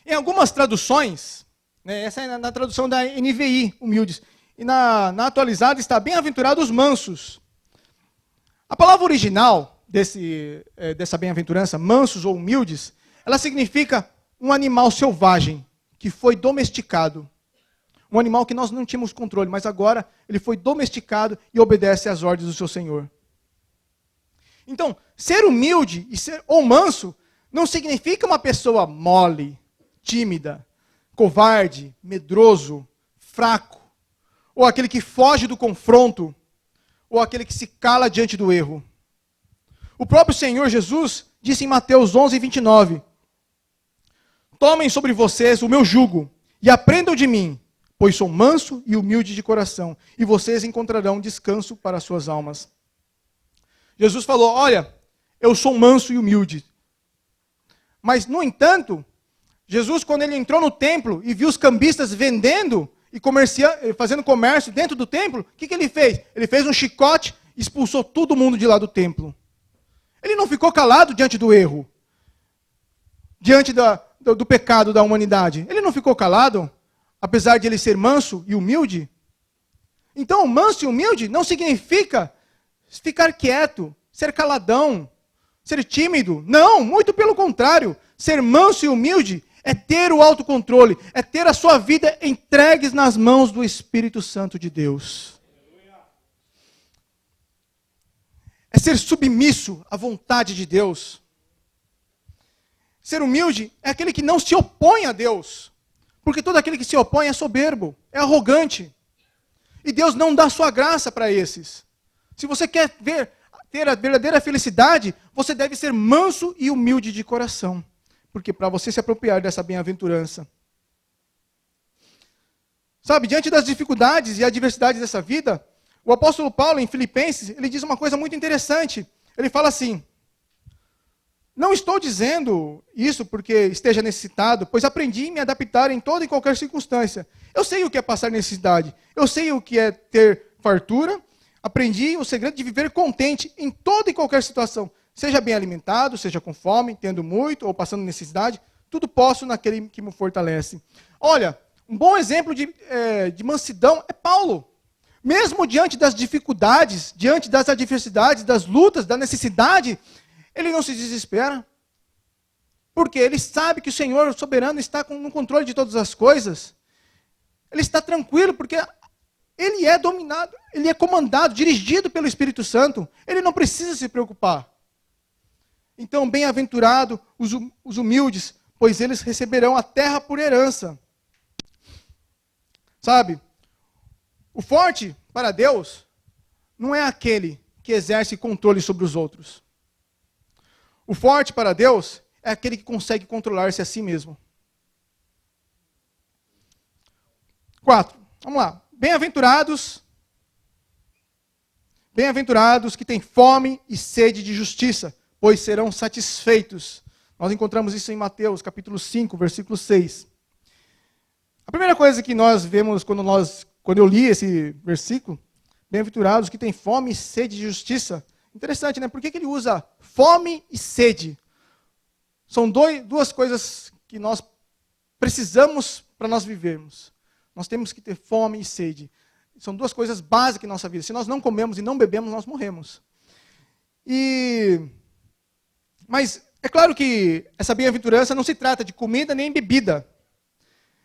Em algumas traduções, essa é na tradução da NVI, humildes, e na atualizada está bem-aventurados os mansos. A palavra original dessa bem-aventurança, mansos ou humildes, ela significa um animal selvagem, que foi domesticado. Um animal que nós não tínhamos controle, mas agora ele foi domesticado e obedece às ordens do seu Senhor. Então, ser humilde ou manso não significa uma pessoa mole, tímida, covarde, medroso, fraco, ou aquele que foge do confronto, ou aquele que se cala diante do erro. O próprio Senhor Jesus disse em Mateus 11, 29, tomem sobre vocês o meu jugo e aprendam de mim, pois sou manso e humilde de coração, e vocês encontrarão descanso para as suas almas. Jesus falou, olha, eu sou manso e humilde. Mas, no entanto, Jesus, quando ele entrou no templo e viu os cambistas vendendo e fazendo comércio dentro do templo, o que ele fez? Ele fez um chicote e expulsou todo mundo de lá do templo. Ele não ficou calado diante do erro, diante do pecado da humanidade. Ele não ficou calado, apesar de ele ser manso e humilde. Então, manso e humilde não significa ficar quieto, ser caladão, ser tímido. Não, muito pelo contrário. Ser manso e humilde é ter o autocontrole, é ter a sua vida entregues nas mãos do Espírito Santo de Deus. É ser submisso à vontade de Deus. Ser humilde é aquele que não se opõe a Deus. Porque todo aquele que se opõe é soberbo, é arrogante. E Deus não dá sua graça para esses. Se você quer ter a verdadeira felicidade, você deve ser manso e humilde de coração. Porque para você se apropriar dessa bem-aventurança. Sabe, diante das dificuldades e adversidades dessa vida, o apóstolo Paulo, em Filipenses, ele diz uma coisa muito interessante. Ele fala assim, não estou dizendo isso porque esteja necessitado, pois aprendi a me adaptar em toda e qualquer circunstância. Eu sei o que é passar necessidade, eu sei o que é ter fartura, aprendi o segredo de viver contente em toda e qualquer situação. Seja bem alimentado, seja com fome, tendo muito ou passando necessidade, tudo posso naquele que me fortalece. Olha, um bom exemplo de mansidão é Paulo. Mesmo diante das dificuldades, diante das adversidades, das lutas, da necessidade, ele não se desespera. Porque ele sabe que o Senhor soberano está no controle de todas as coisas. Ele está tranquilo porque ele é dominado, ele é comandado, dirigido pelo Espírito Santo. Ele não precisa se preocupar. Então, bem-aventurado os humildes, pois eles receberão a terra por herança. Sabe, o forte para Deus não é aquele que exerce controle sobre os outros. O forte para Deus é aquele que consegue controlar-se a si mesmo. 4. Vamos lá. Bem-aventurados que têm fome e sede de justiça, pois serão satisfeitos. Nós encontramos isso em Mateus, capítulo 5, versículo 6. A primeira coisa que nós vemos quando eu li esse versículo, bem-aventurados que têm fome e sede de justiça. Interessante, né? Por que ele usa fome e sede? São duas coisas que nós precisamos para nós vivermos. Nós temos que ter fome e sede. São duas coisas básicas em nossa vida. Se nós não comemos e não bebemos, nós morremos. Mas é claro que essa bem-aventurança não se trata de comida nem bebida,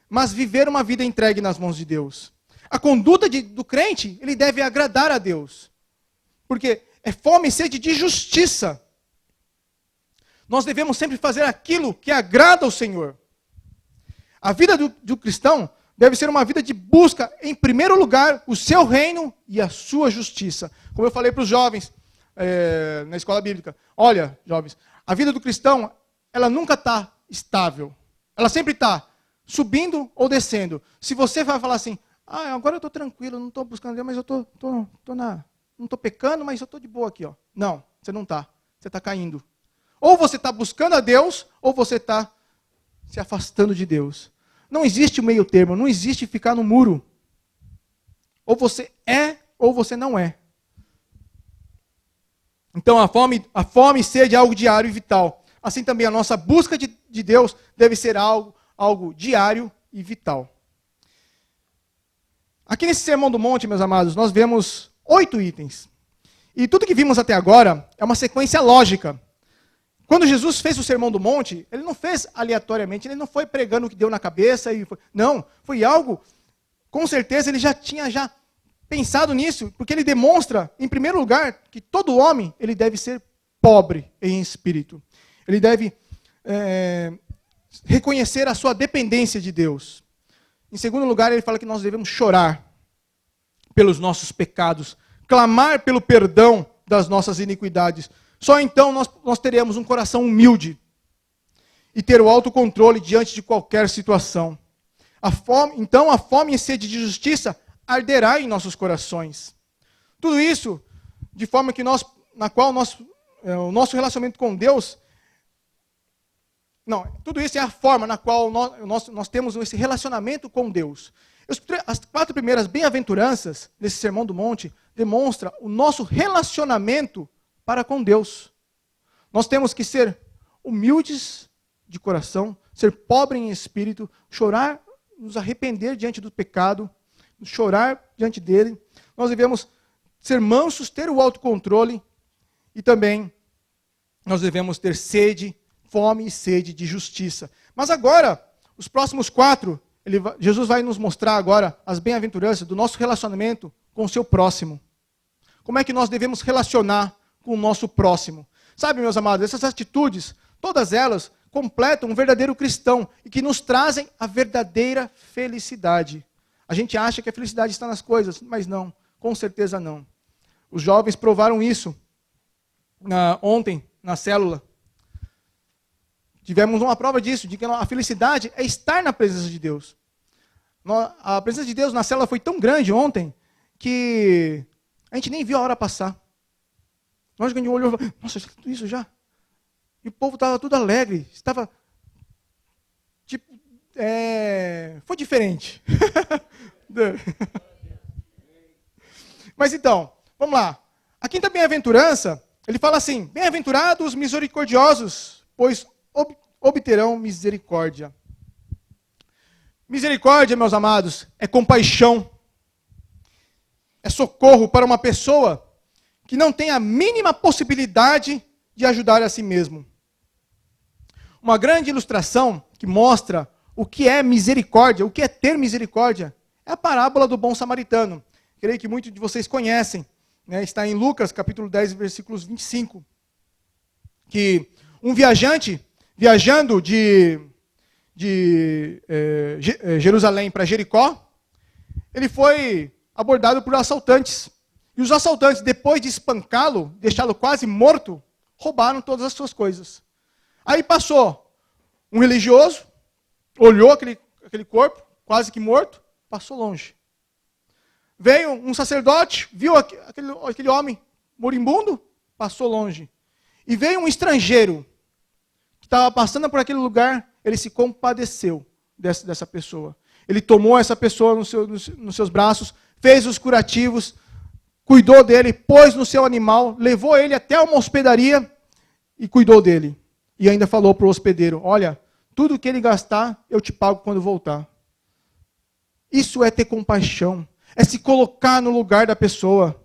mas viver uma vida entregue nas mãos de Deus. A conduta do crente, ele deve agradar a Deus. Porque é fome e sede de justiça. Nós devemos sempre fazer aquilo que agrada ao Senhor. A vida do cristão deve ser uma vida de busca, em primeiro lugar, o seu reino e a sua justiça. Como eu falei para os jovens na escola bíblica. Olha, jovens, a vida do cristão, ela nunca está estável. Ela sempre está subindo ou descendo. Se você vai falar assim, agora eu estou tranquilo, não estou buscando Deus, mas eu não estou pecando, mas eu estou de boa aqui. Ó. Não, você não está. Você está caindo. Ou você está buscando a Deus, ou você está se afastando de Deus. Não existe o meio termo, não existe ficar no muro. Ou você é, ou você não é. Então a fome e sede é algo diário e vital. Assim também a nossa busca de Deus deve ser algo diário e vital. Aqui nesse Sermão do Monte, meus amados, nós vemos 8 itens. E tudo que vimos até agora é uma sequência lógica. Quando Jesus fez o Sermão do Monte, ele não fez aleatoriamente, ele não foi pregando o que deu na cabeça. Não, foi algo, com certeza ele já tinha pensado nisso, porque ele demonstra, em primeiro lugar, que todo homem ele deve ser pobre em espírito. Ele deve reconhecer a sua dependência de Deus. Em segundo lugar, ele fala que nós devemos chorar pelos nossos pecados, clamar pelo perdão das nossas iniquidades. Só então nós teremos um coração humilde e ter o autocontrole diante de qualquer situação. Então a fome e sede de justiça arderá em nossos corações. Tudo isso de forma que o nosso relacionamento com Deus, tudo isso é a forma na qual nós temos esse relacionamento com Deus. As 4 primeiras bem-aventuranças desse Sermão do Monte demonstram o nosso relacionamento para com Deus. Nós temos que ser humildes de coração, ser pobre em espírito, chorar, nos arrepender diante do pecado, chorar diante dele. Nós devemos ser mansos, ter o autocontrole e também nós devemos ter fome e sede de justiça. Mas agora, os próximos 4, Jesus vai nos mostrar agora as bem-aventuranças do nosso relacionamento com o seu próximo. Como é que nós devemos relacionar com o nosso próximo? Sabe, meus amados, essas atitudes, todas elas completam um verdadeiro cristão e que nos trazem a verdadeira felicidade. A gente acha que a felicidade está nas coisas, mas não, com certeza não. Os jovens provaram isso ontem, na célula. Tivemos uma prova disso, de que a felicidade é estar na presença de Deus. A presença de Deus na célula foi tão grande ontem, que a gente nem viu a hora passar. Nós, quando a gente olhou, falou, nossa, tudo isso já? E o povo estava tudo alegre, estava, foi diferente. Mas então, vamos lá. A quinta bem-aventurança, ele fala assim, bem-aventurados os misericordiosos, pois obterão misericórdia. Misericórdia, meus amados, é compaixão, é socorro para uma pessoa que não tem a mínima possibilidade de ajudar a si mesmo. uma grande ilustração que mostra o que é misericórdia, o que é ter misericórdia, é a parábola do bom samaritano. Creio que muitos de vocês conhecem, né? Está em Lucas, capítulo 10, versículos 25. Que um viajante, viajando de Jerusalém para Jericó, ele foi abordado por assaltantes. E os assaltantes, depois de espancá-lo, deixá-lo quase morto, roubaram todas as suas coisas. Aí passou um religioso, olhou aquele corpo, quase que morto, passou longe. Veio um sacerdote, viu aquele homem moribundo, passou longe. E veio um estrangeiro, que estava passando por aquele lugar, ele se compadeceu dessa pessoa. Ele tomou essa pessoa nos seus braços, fez os curativos, cuidou dele, pôs no seu animal, levou ele até uma hospedaria e cuidou dele. E ainda falou para o hospedeiro, olha, tudo que ele gastar, eu te pago quando voltar. Isso é ter compaixão, é se colocar no lugar da pessoa.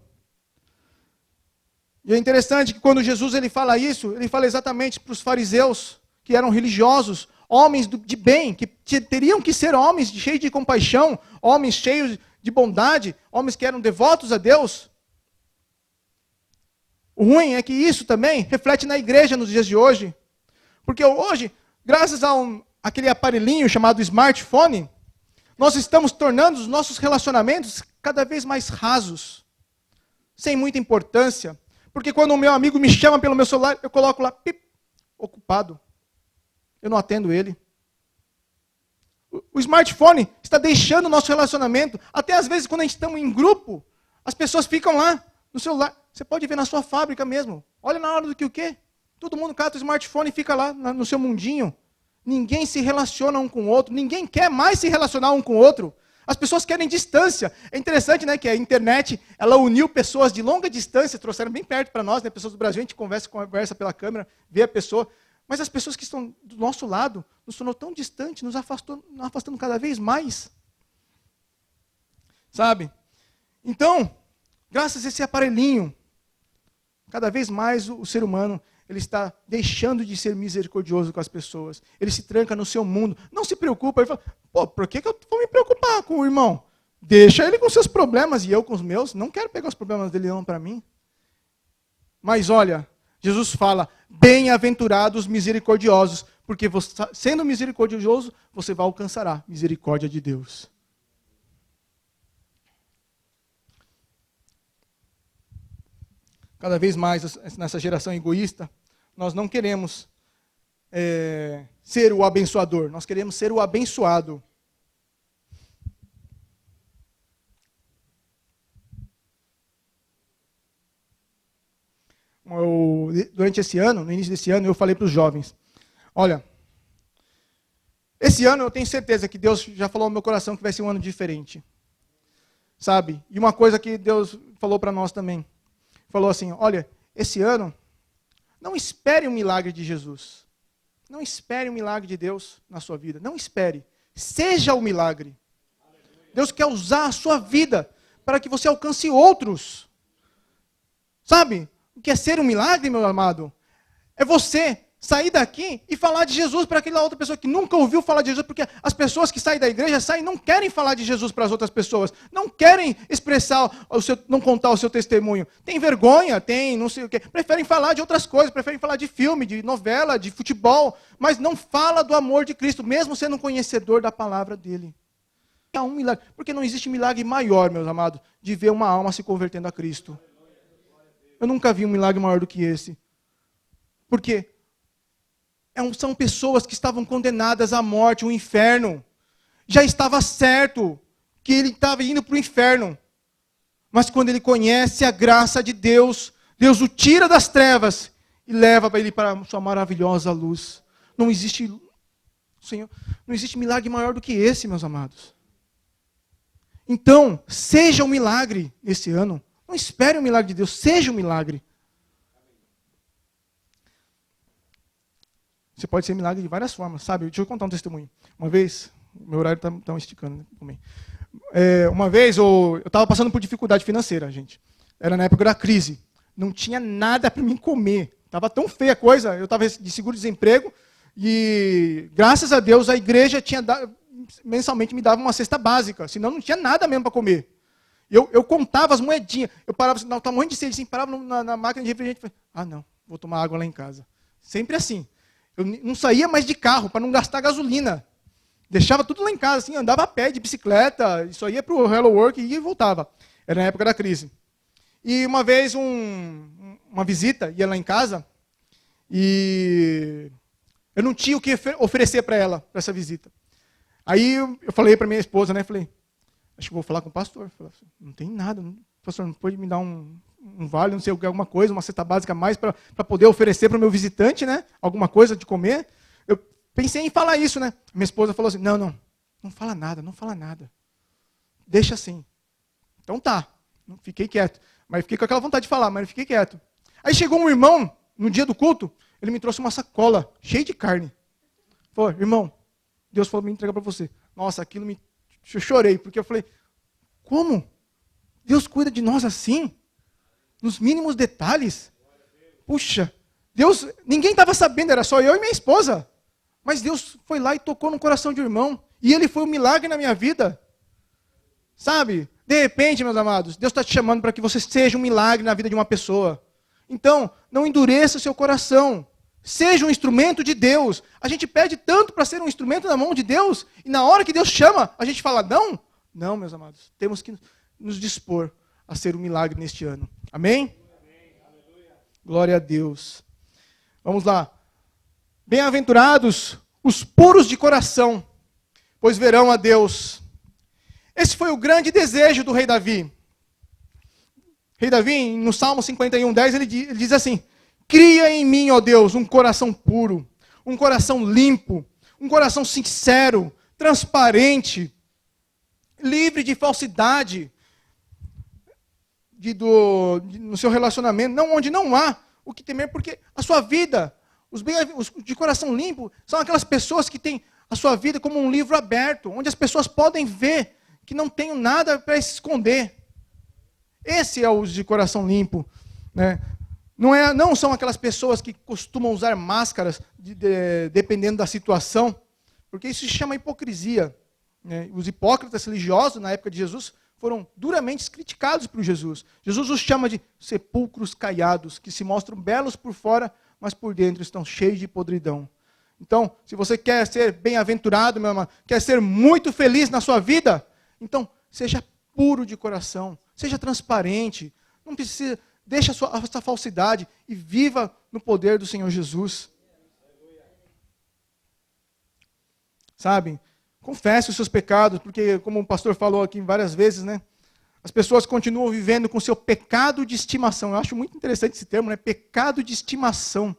E é interessante que quando Jesus ele fala isso, ele fala exatamente para os fariseus, que eram religiosos, homens de bem, que teriam que ser homens cheios de compaixão, homens cheios de bondade, homens que eram devotos a Deus. O ruim é que isso também reflete na igreja nos dias de hoje. Porque hoje, graças a aquele aparelhinho chamado smartphone, nós estamos tornando os nossos relacionamentos cada vez mais rasos, sem muita importância. Porque quando o meu amigo me chama pelo meu celular, eu coloco lá, pip, ocupado. Eu não atendo ele. O smartphone está deixando o nosso relacionamento. Até às vezes, quando a gente está em grupo, as pessoas ficam lá no celular. Você pode ver na sua fábrica mesmo. Olha na hora do que o quê? Todo mundo cata o smartphone e fica lá no seu mundinho. Ninguém se relaciona um com o outro. Ninguém quer mais se relacionar um com o outro. As pessoas querem distância. É interessante, né, que a internet, ela uniu pessoas de longa distância, trouxeram bem perto para nós, né, pessoas do Brasil, a gente conversa pela câmera, vê a pessoa. Mas as pessoas que estão do nosso lado nos tornou tão distante, nos afastando cada vez mais. Sabe? Então, graças a esse aparelhinho, cada vez mais o ser humano ele está deixando de ser misericordioso com as pessoas. Ele se tranca no seu mundo. Não se preocupa. Ele fala, pô, por que eu vou me preocupar com o irmão? Deixa ele com seus problemas e eu com os meus. Não quero pegar os problemas dele não para mim. Mas olha, Jesus fala, bem-aventurados os misericordiosos, porque você, sendo misericordioso, você vai alcançar a misericórdia de Deus. Cada vez mais nessa geração egoísta, nós não queremos ser o abençoador, nós queremos ser o abençoado. Durante esse ano, no início desse ano, eu falei para os jovens, olha, esse ano eu tenho certeza que Deus já falou no meu coração que vai ser um ano diferente. Sabe? E uma coisa que Deus falou para nós também, falou assim, olha, esse ano, não espere um milagre de Jesus. Não espere um milagre de Deus na sua vida. Não espere. Seja o milagre. Deus quer usar a sua vida para que você alcance outros. Sabe? O que é ser um milagre, meu amado? É você sair daqui e falar de Jesus para aquela outra pessoa que nunca ouviu falar de Jesus, porque as pessoas que saem da igreja saem e não querem falar de Jesus para as outras pessoas, não querem expressar, não contar o seu testemunho. Tem vergonha, tem não sei o quê, preferem falar de outras coisas, preferem falar de filme, de novela, de futebol, mas não fala do amor de Cristo, mesmo sendo um conhecedor da palavra dele. É um milagre, porque não existe milagre maior, meus amados, de ver uma alma se convertendo a Cristo. Eu nunca vi um milagre maior do que esse. Por quê? São pessoas que estavam condenadas à morte, ao inferno. Já estava certo que ele estava indo para o inferno. Mas quando ele conhece a graça de Deus, Deus o tira das trevas e leva ele para a sua maravilhosa luz. Não existe, Senhor, não existe milagre maior do que esse, meus amados. Então, seja um milagre esse ano. Não espere um milagre de Deus, seja um milagre. Você pode ser milagre de várias formas, sabe? Deixa eu contar um testemunho. Uma vez, meu horário está esticando, né, também. Uma vez eu estava passando por dificuldade financeira, gente. Era na época da crise. Não tinha nada para mim comer. Estava tão feia a coisa, eu estava de seguro-desemprego, E graças a Deus a igreja mensalmente me dava uma cesta básica, senão não tinha nada mesmo para comer. Eu contava as moedinhas, eu parava, não, estava morrendo de sede, assim, parava na máquina de refrigerante, falei, não, vou tomar água lá em casa. Sempre assim. Eu não saía mais de carro para não gastar gasolina. Deixava tudo lá em casa, assim, andava a pé, de bicicleta, só ia para o Hello Work e voltava. Era na época da crise. E uma vez uma visita ia lá em casa e eu não tinha o que oferecer para ela, para essa visita. Aí eu falei para minha esposa, né, falei, acho que vou falar com o pastor. Falei, não tem nada, pastor, não pode me dar um vale, não sei o que, alguma coisa, uma cesta básica a mais para poder oferecer para o meu visitante, né, alguma coisa de comer. Eu pensei em falar isso, né. Minha esposa falou assim, não fala nada, não fala nada. Deixa assim. Então tá, fiquei quieto. Mas fiquei com aquela vontade de falar, mas fiquei quieto. Aí chegou um irmão, no dia do culto, ele me trouxe uma sacola cheia de carne. Falou, irmão, Deus falou me entregar para você. Nossa, aquilo eu chorei, porque eu falei, como? Deus cuida de nós assim? Nos mínimos detalhes? Puxa, Deus, ninguém estava sabendo, era só eu e minha esposa. Mas Deus foi lá e tocou no coração de um irmão. E ele foi um milagre na minha vida. Sabe? De repente, meus amados, Deus está te chamando para que você seja um milagre na vida de uma pessoa. Então, não endureça o seu coração. Seja um instrumento de Deus. A gente pede tanto para ser um instrumento na mão de Deus, e na hora que Deus chama, a gente fala não? Não, meus amados. Temos que nos dispor a ser um milagre neste ano. Amém? Glória a Deus. Vamos lá. Bem-aventurados os puros de coração, pois verão a Deus. Esse foi o grande desejo do rei Davi. Rei Davi, no Salmo 51:10, ele diz assim, cria em mim, ó Deus, um coração puro, um coração limpo, um coração sincero, transparente, livre de falsidade no seu relacionamento, não onde não há o que temer, porque a sua vida, os de coração limpo, são aquelas pessoas que têm a sua vida como um livro aberto, onde as pessoas podem ver que não tenho nada para se esconder. Esse é o de coração limpo, né? Não são aquelas pessoas que costumam usar máscaras dependendo da situação, porque isso se chama hipocrisia, né? Os hipócritas religiosos na época de Jesus foram duramente criticados por Jesus. Jesus os chama de sepulcros caiados, que se mostram belos por fora, mas por dentro estão cheios de podridão. Então, se você quer ser bem-aventurado, meu irmão, quer ser muito feliz na sua vida, então seja puro de coração, seja transparente, não precisa, deixa a sua falsidade e viva no poder do Senhor Jesus. Sabe? Confesse os seus pecados, porque como o pastor falou aqui várias vezes, né? As pessoas continuam vivendo com seu pecado de estimação. Eu acho muito interessante esse termo, né? Pecado de estimação,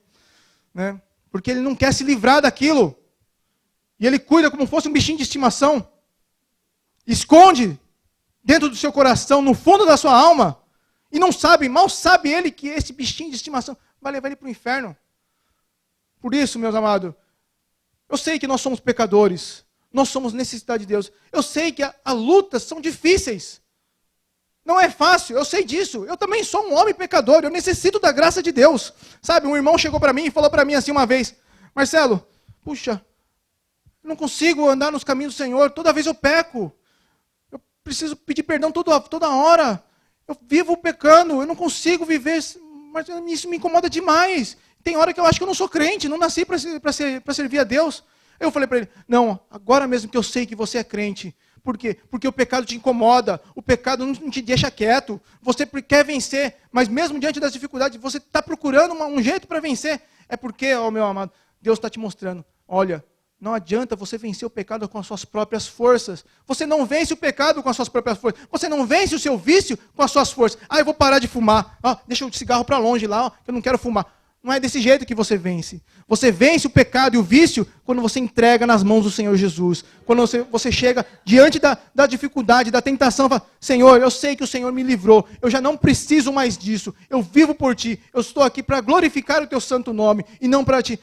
né? Porque ele não quer se livrar daquilo. E ele cuida como fosse um bichinho de estimação. Esconde dentro do seu coração, no fundo da sua alma, e não sabe, mal sabe ele que esse bichinho de estimação vai levar ele para o inferno. Por isso, meus amados, eu sei que nós somos pecadores, nós somos necessidade de Deus. Eu sei que as lutas são difíceis. Não é fácil, eu sei disso. Eu também sou um homem pecador, eu necessito da graça de Deus. Sabe, um irmão chegou para mim e falou para mim assim uma vez, Marcelo, puxa, eu não consigo andar nos caminhos do Senhor, toda vez eu peco. Eu preciso pedir perdão toda hora. Eu vivo pecando, eu não consigo viver, mas isso me incomoda demais. Tem hora que eu acho que eu não sou crente, não nasci para servir a Deus. Eu falei para ele, não, agora mesmo que eu sei que você é crente. Por quê? Porque o pecado te incomoda, o pecado não te deixa quieto. Você quer vencer, mas mesmo diante das dificuldades, você está procurando um jeito para vencer. É porque, ó, meu amado, Deus está te mostrando, olha, não adianta você vencer o pecado com as suas próprias forças. Você não vence o pecado com as suas próprias forças. Você não vence o seu vício com as suas forças. Ah, eu vou parar de fumar. Ah, deixa o cigarro para longe lá, que eu não quero fumar. Não é desse jeito que você vence. Você vence o pecado e o vício quando você entrega nas mãos do Senhor Jesus. Quando você chega diante da dificuldade, da tentação, fala, Senhor, eu sei que o Senhor me livrou. Eu já não preciso mais disso. Eu vivo por Ti. Eu estou aqui para glorificar o Teu santo nome e não para te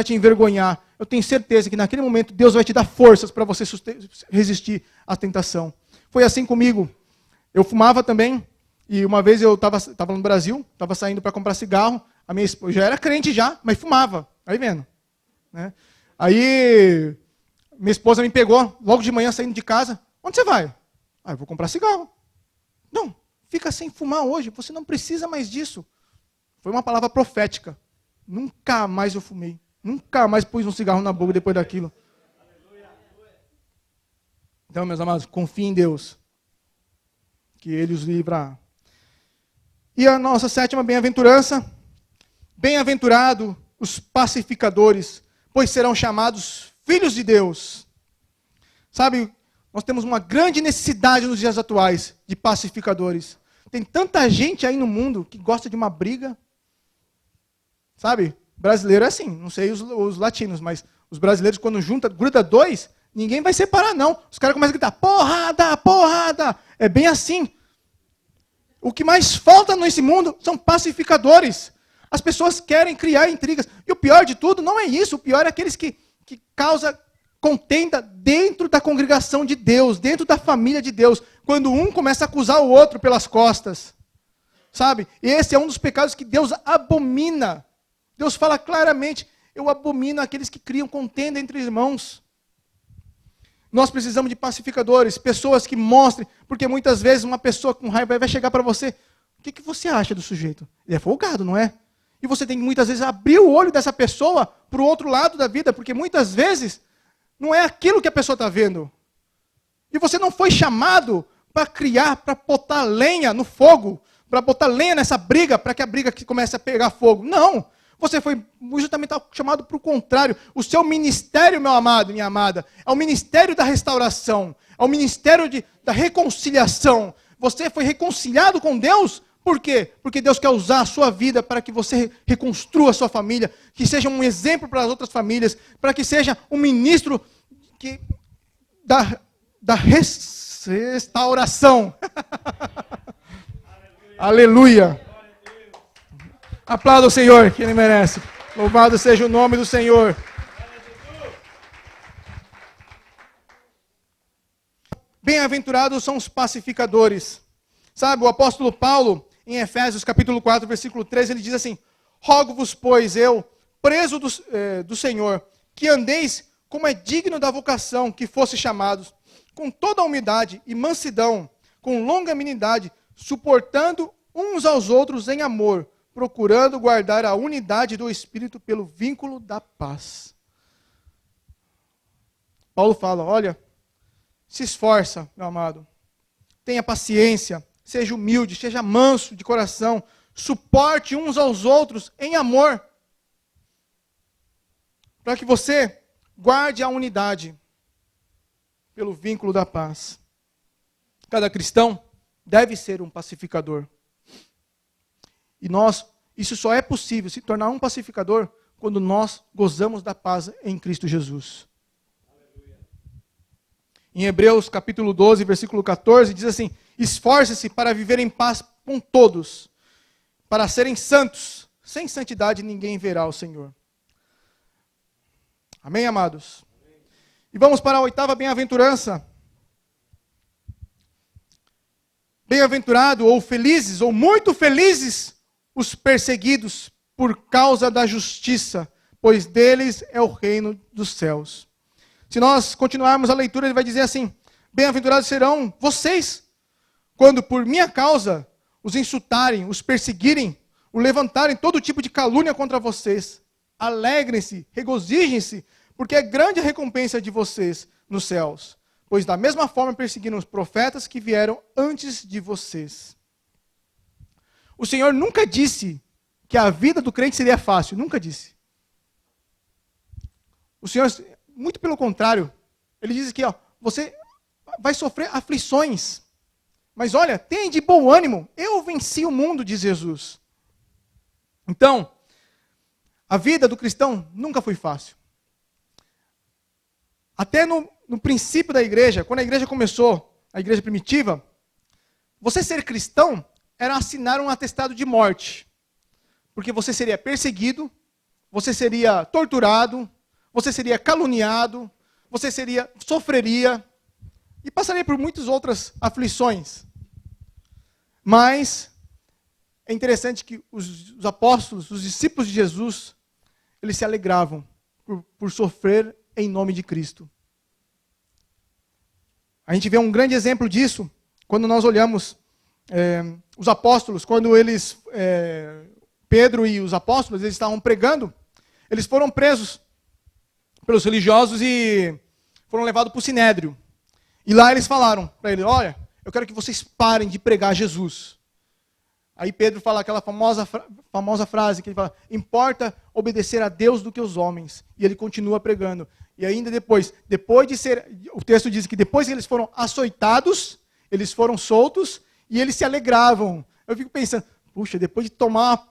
envergonhar. Eu tenho certeza que naquele momento Deus vai te dar forças para você resistir à tentação. Foi assim comigo. Eu fumava também. E uma vez eu estava no Brasil, estava saindo para comprar cigarro. A minha esposa já era crente já, mas fumava. Aí vendo. né? Aí, minha esposa me pegou, logo de manhã, saindo de casa. Onde você vai? Ah, eu vou comprar cigarro. Não, fica sem fumar hoje, você não precisa mais disso. Foi uma palavra profética. Nunca mais eu fumei. Nunca mais pus um cigarro na boca depois daquilo. Então, meus amados, confiem em Deus, que Ele os livra. E a nossa sétima bem-aventurança: bem-aventurado os pacificadores, pois serão chamados filhos de Deus. Sabe, nós temos uma grande necessidade nos dias atuais de pacificadores. Tem tanta gente aí no mundo que gosta de uma briga. Sabe, brasileiro é assim, não sei os latinos, mas os brasileiros quando gruda dois, ninguém vai separar não. Os caras começam a gritar, porrada, porrada. É bem assim. O que mais falta nesse mundo são pacificadores. As pessoas querem criar intrigas. E o pior de tudo não é isso. O pior é aqueles que causam contenda dentro da congregação de Deus, dentro da família de Deus. Quando um começa a acusar o outro pelas costas. Sabe? Esse é um dos pecados que Deus abomina. Deus fala claramente, eu abomino aqueles que criam contenda entre irmãos. Nós precisamos de pacificadores, pessoas que mostrem, porque muitas vezes uma pessoa com raiva vai chegar para você, o que você acha do sujeito? Ele é folgado, não é? E você tem que muitas vezes abrir o olho dessa pessoa para o outro lado da vida, porque muitas vezes não é aquilo que a pessoa está vendo. E você não foi chamado para criar, para botar lenha no fogo, para botar lenha nessa briga, para que a briga comece a pegar fogo. Não! Você foi justamente chamado para o contrário. O seu ministério, meu amado, minha amada, é o ministério da restauração, é o ministério da reconciliação. Você foi reconciliado com Deus, por quê? Porque Deus quer usar a sua vida para que você reconstrua a sua família, que seja um exemplo para as outras famílias, para que seja um ministro da restauração. Aleluia. Aplauda o Senhor, que Ele merece. Louvado seja o nome do Senhor. Bem-aventurados são os pacificadores. Sabe, o apóstolo Paulo, em Efésios capítulo 4, versículo 13, ele diz assim, rogo-vos, pois, eu, preso do Senhor, que andeis como é digno da vocação que fosse chamados, com toda a humildade e mansidão, com longanimidade, suportando uns aos outros em amor, procurando guardar a unidade do Espírito pelo vínculo da paz. Paulo fala, olha, se esforça, meu amado, tenha paciência, seja humilde, seja manso de coração, suporte uns aos outros em amor, para que você guarde a unidade pelo vínculo da paz. Cada cristão deve ser um pacificador. E isso só é possível se tornar um pacificador quando nós gozamos da paz em Cristo Jesus. Aleluia. Em Hebreus capítulo 12, versículo 14, diz assim, esforce-se para viver em paz com todos, para serem santos. Sem santidade ninguém verá o Senhor. Amém, amados? Amém. E vamos para a oitava bem-aventurança. Bem-aventurado ou felizes, ou muito felizes, os perseguidos por causa da justiça, pois deles é o reino dos céus. Se nós continuarmos a leitura, ele vai dizer assim, bem-aventurados serão vocês, quando por minha causa os insultarem, os perseguirem, o levantarem todo tipo de calúnia contra vocês. Alegrem-se, regozijem-se, porque é grande a recompensa de vocês nos céus. Pois da mesma forma perseguiram os profetas que vieram antes de vocês. O Senhor nunca disse que a vida do crente seria fácil, nunca disse. O Senhor, muito pelo contrário, Ele diz aqui, ó, você vai sofrer aflições. Mas olha, tem de bom ânimo, eu venci o mundo, diz Jesus. Então, a vida do cristão nunca foi fácil. Até no princípio da igreja, quando a igreja começou, a igreja primitiva, você ser cristão era assinar um atestado de morte. Porque você seria perseguido, você seria torturado, você seria caluniado, você sofreria e passaria por muitas outras aflições. Mas é interessante que os apóstolos, os discípulos de Jesus, eles se alegravam por sofrer em nome de Cristo. A gente vê um grande exemplo disso quando nós olhamos os apóstolos, quando eles, Pedro e os apóstolos, eles estavam pregando, eles foram presos pelos religiosos e foram levados para o Sinédrio. E lá eles falaram para ele, olha, eu quero que vocês parem de pregar Jesus. Aí Pedro fala aquela famosa frase que ele fala, importa obedecer a Deus do que aos homens. E ele continua pregando. E ainda depois de ser, o texto diz que depois que eles foram açoitados, eles foram soltos e eles se alegravam. Eu fico pensando, puxa, depois de tomar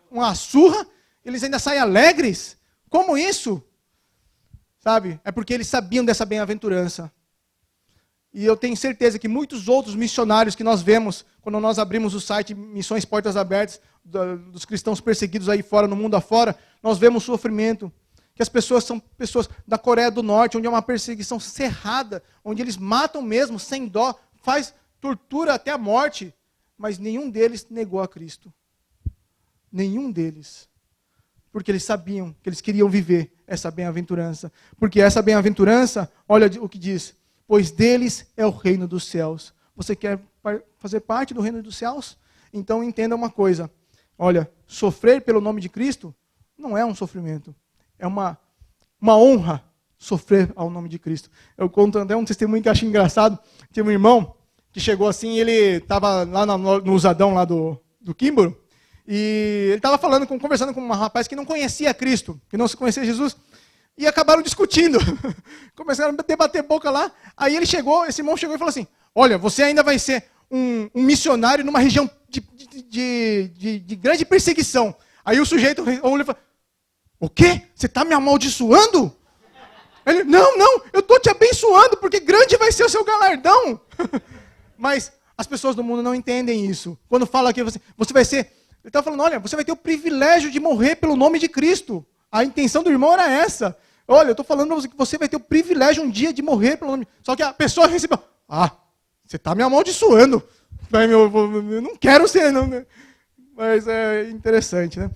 uma surra, eles ainda saem alegres? Como isso? Sabe? É porque eles sabiam dessa bem-aventurança. E eu tenho certeza que muitos outros missionários que nós vemos, quando nós abrimos o site Missões Portas Abertas, dos cristãos perseguidos aí fora, no mundo afora, nós vemos sofrimento. Que as pessoas são pessoas da Coreia do Norte, onde é uma perseguição cerrada, onde eles matam mesmo, sem dó, faz tortura até a morte. Mas nenhum deles negou a Cristo. Nenhum deles. Porque eles sabiam que eles queriam viver essa bem-aventurança. Porque essa bem-aventurança, olha o que diz, pois deles é o reino dos céus. Você quer fazer parte do reino dos céus? Então entenda uma coisa. Olha, sofrer pelo nome de Cristo não é um sofrimento. É uma honra sofrer ao nome de Cristo. Eu conto até um testemunho que eu acho engraçado. Tinha um irmão que chegou assim, ele estava lá no usadão lá do Quimboro, e ele estava conversando com um rapaz que não conhecia Cristo, que não se conhecia Jesus. E acabaram discutindo. Começaram a debater boca lá. Aí esse irmão chegou e falou assim, olha, você ainda vai ser um missionário numa região de grande perseguição. Aí o sujeito olha e fala, o quê? Você está me amaldiçoando? Ele, não, eu estou te abençoando, porque grande vai ser o seu galardão. Mas as pessoas do mundo não entendem isso. Quando fala que você vai ser... Ele está falando, olha, você vai ter o privilégio de morrer pelo nome de Cristo. A intenção do irmão era essa. Olha, eu estou falando para você que você vai ter o privilégio um dia de morrer pelo nome. Só que a pessoa recebeu. Você está me amaldiçoando. Eu não quero ser. Não. Mas é interessante, né?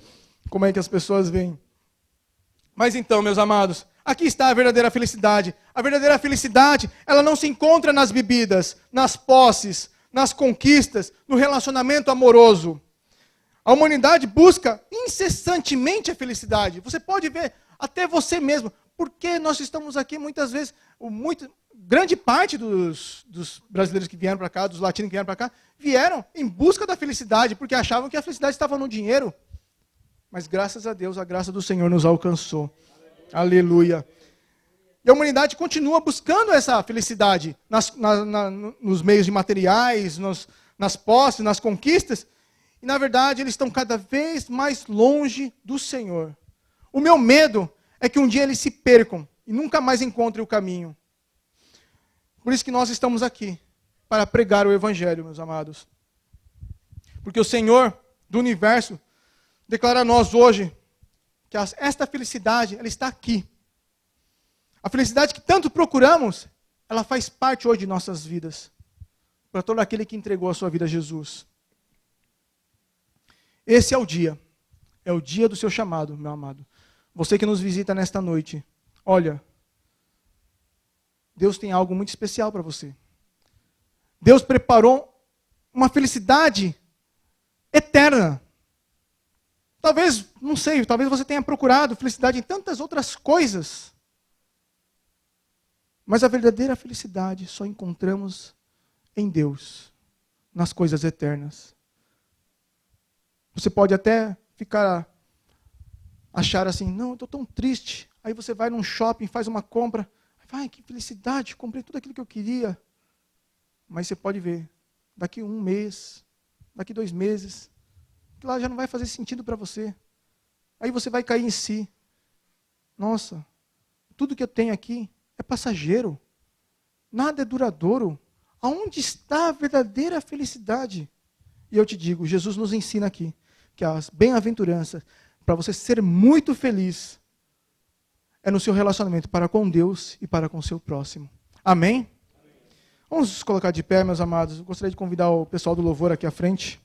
Como é que as pessoas veem. Mas então, meus amados, aqui está a verdadeira felicidade. A verdadeira felicidade, ela não se encontra nas bebidas, nas posses, nas conquistas, no relacionamento amoroso. A humanidade busca incessantemente a felicidade. Você pode ver até você mesmo. Porque nós estamos aqui muitas vezes, grande parte dos brasileiros que vieram para cá, dos latinos que vieram para cá, vieram em busca da felicidade, porque achavam que a felicidade estava no dinheiro. Mas graças a Deus, a graça do Senhor nos alcançou. Aleluia. E a humanidade continua buscando essa felicidade nos meios de materiais, nas posses, nas conquistas. E, na verdade, eles estão cada vez mais longe do Senhor. O meu medo é que um dia eles se percam e nunca mais encontrem o caminho. Por isso que nós estamos aqui, para pregar o Evangelho, meus amados. Porque o Senhor do universo declara a nós hoje que esta felicidade, ela está aqui. A felicidade que tanto procuramos, ela faz parte hoje de nossas vidas. Para todo aquele que entregou a sua vida a Jesus. Esse é o dia do seu chamado, meu amado. Você que nos visita nesta noite, olha, Deus tem algo muito especial para você. Deus preparou uma felicidade eterna. Talvez, não sei, talvez você tenha procurado felicidade em tantas outras coisas. Mas a verdadeira felicidade só encontramos em Deus, nas coisas eternas. Você pode até achar assim, não, eu estou tão triste. Aí você vai num shopping, faz uma compra. Ai, que felicidade, comprei tudo aquilo que eu queria. Mas você pode ver, daqui 1 mês, daqui 2 meses, lá já não vai fazer sentido para você. Aí você vai cair em si. Nossa, tudo que eu tenho aqui é passageiro. Nada é duradouro. Aonde está a verdadeira felicidade? E eu te digo, Jesus nos ensina aqui que as bem-aventuranças, para você ser muito feliz, é no seu relacionamento para com Deus e para com o seu próximo. Amém? Vamos nos colocar de pé, meus amados. Eu gostaria de convidar o pessoal do louvor aqui à frente.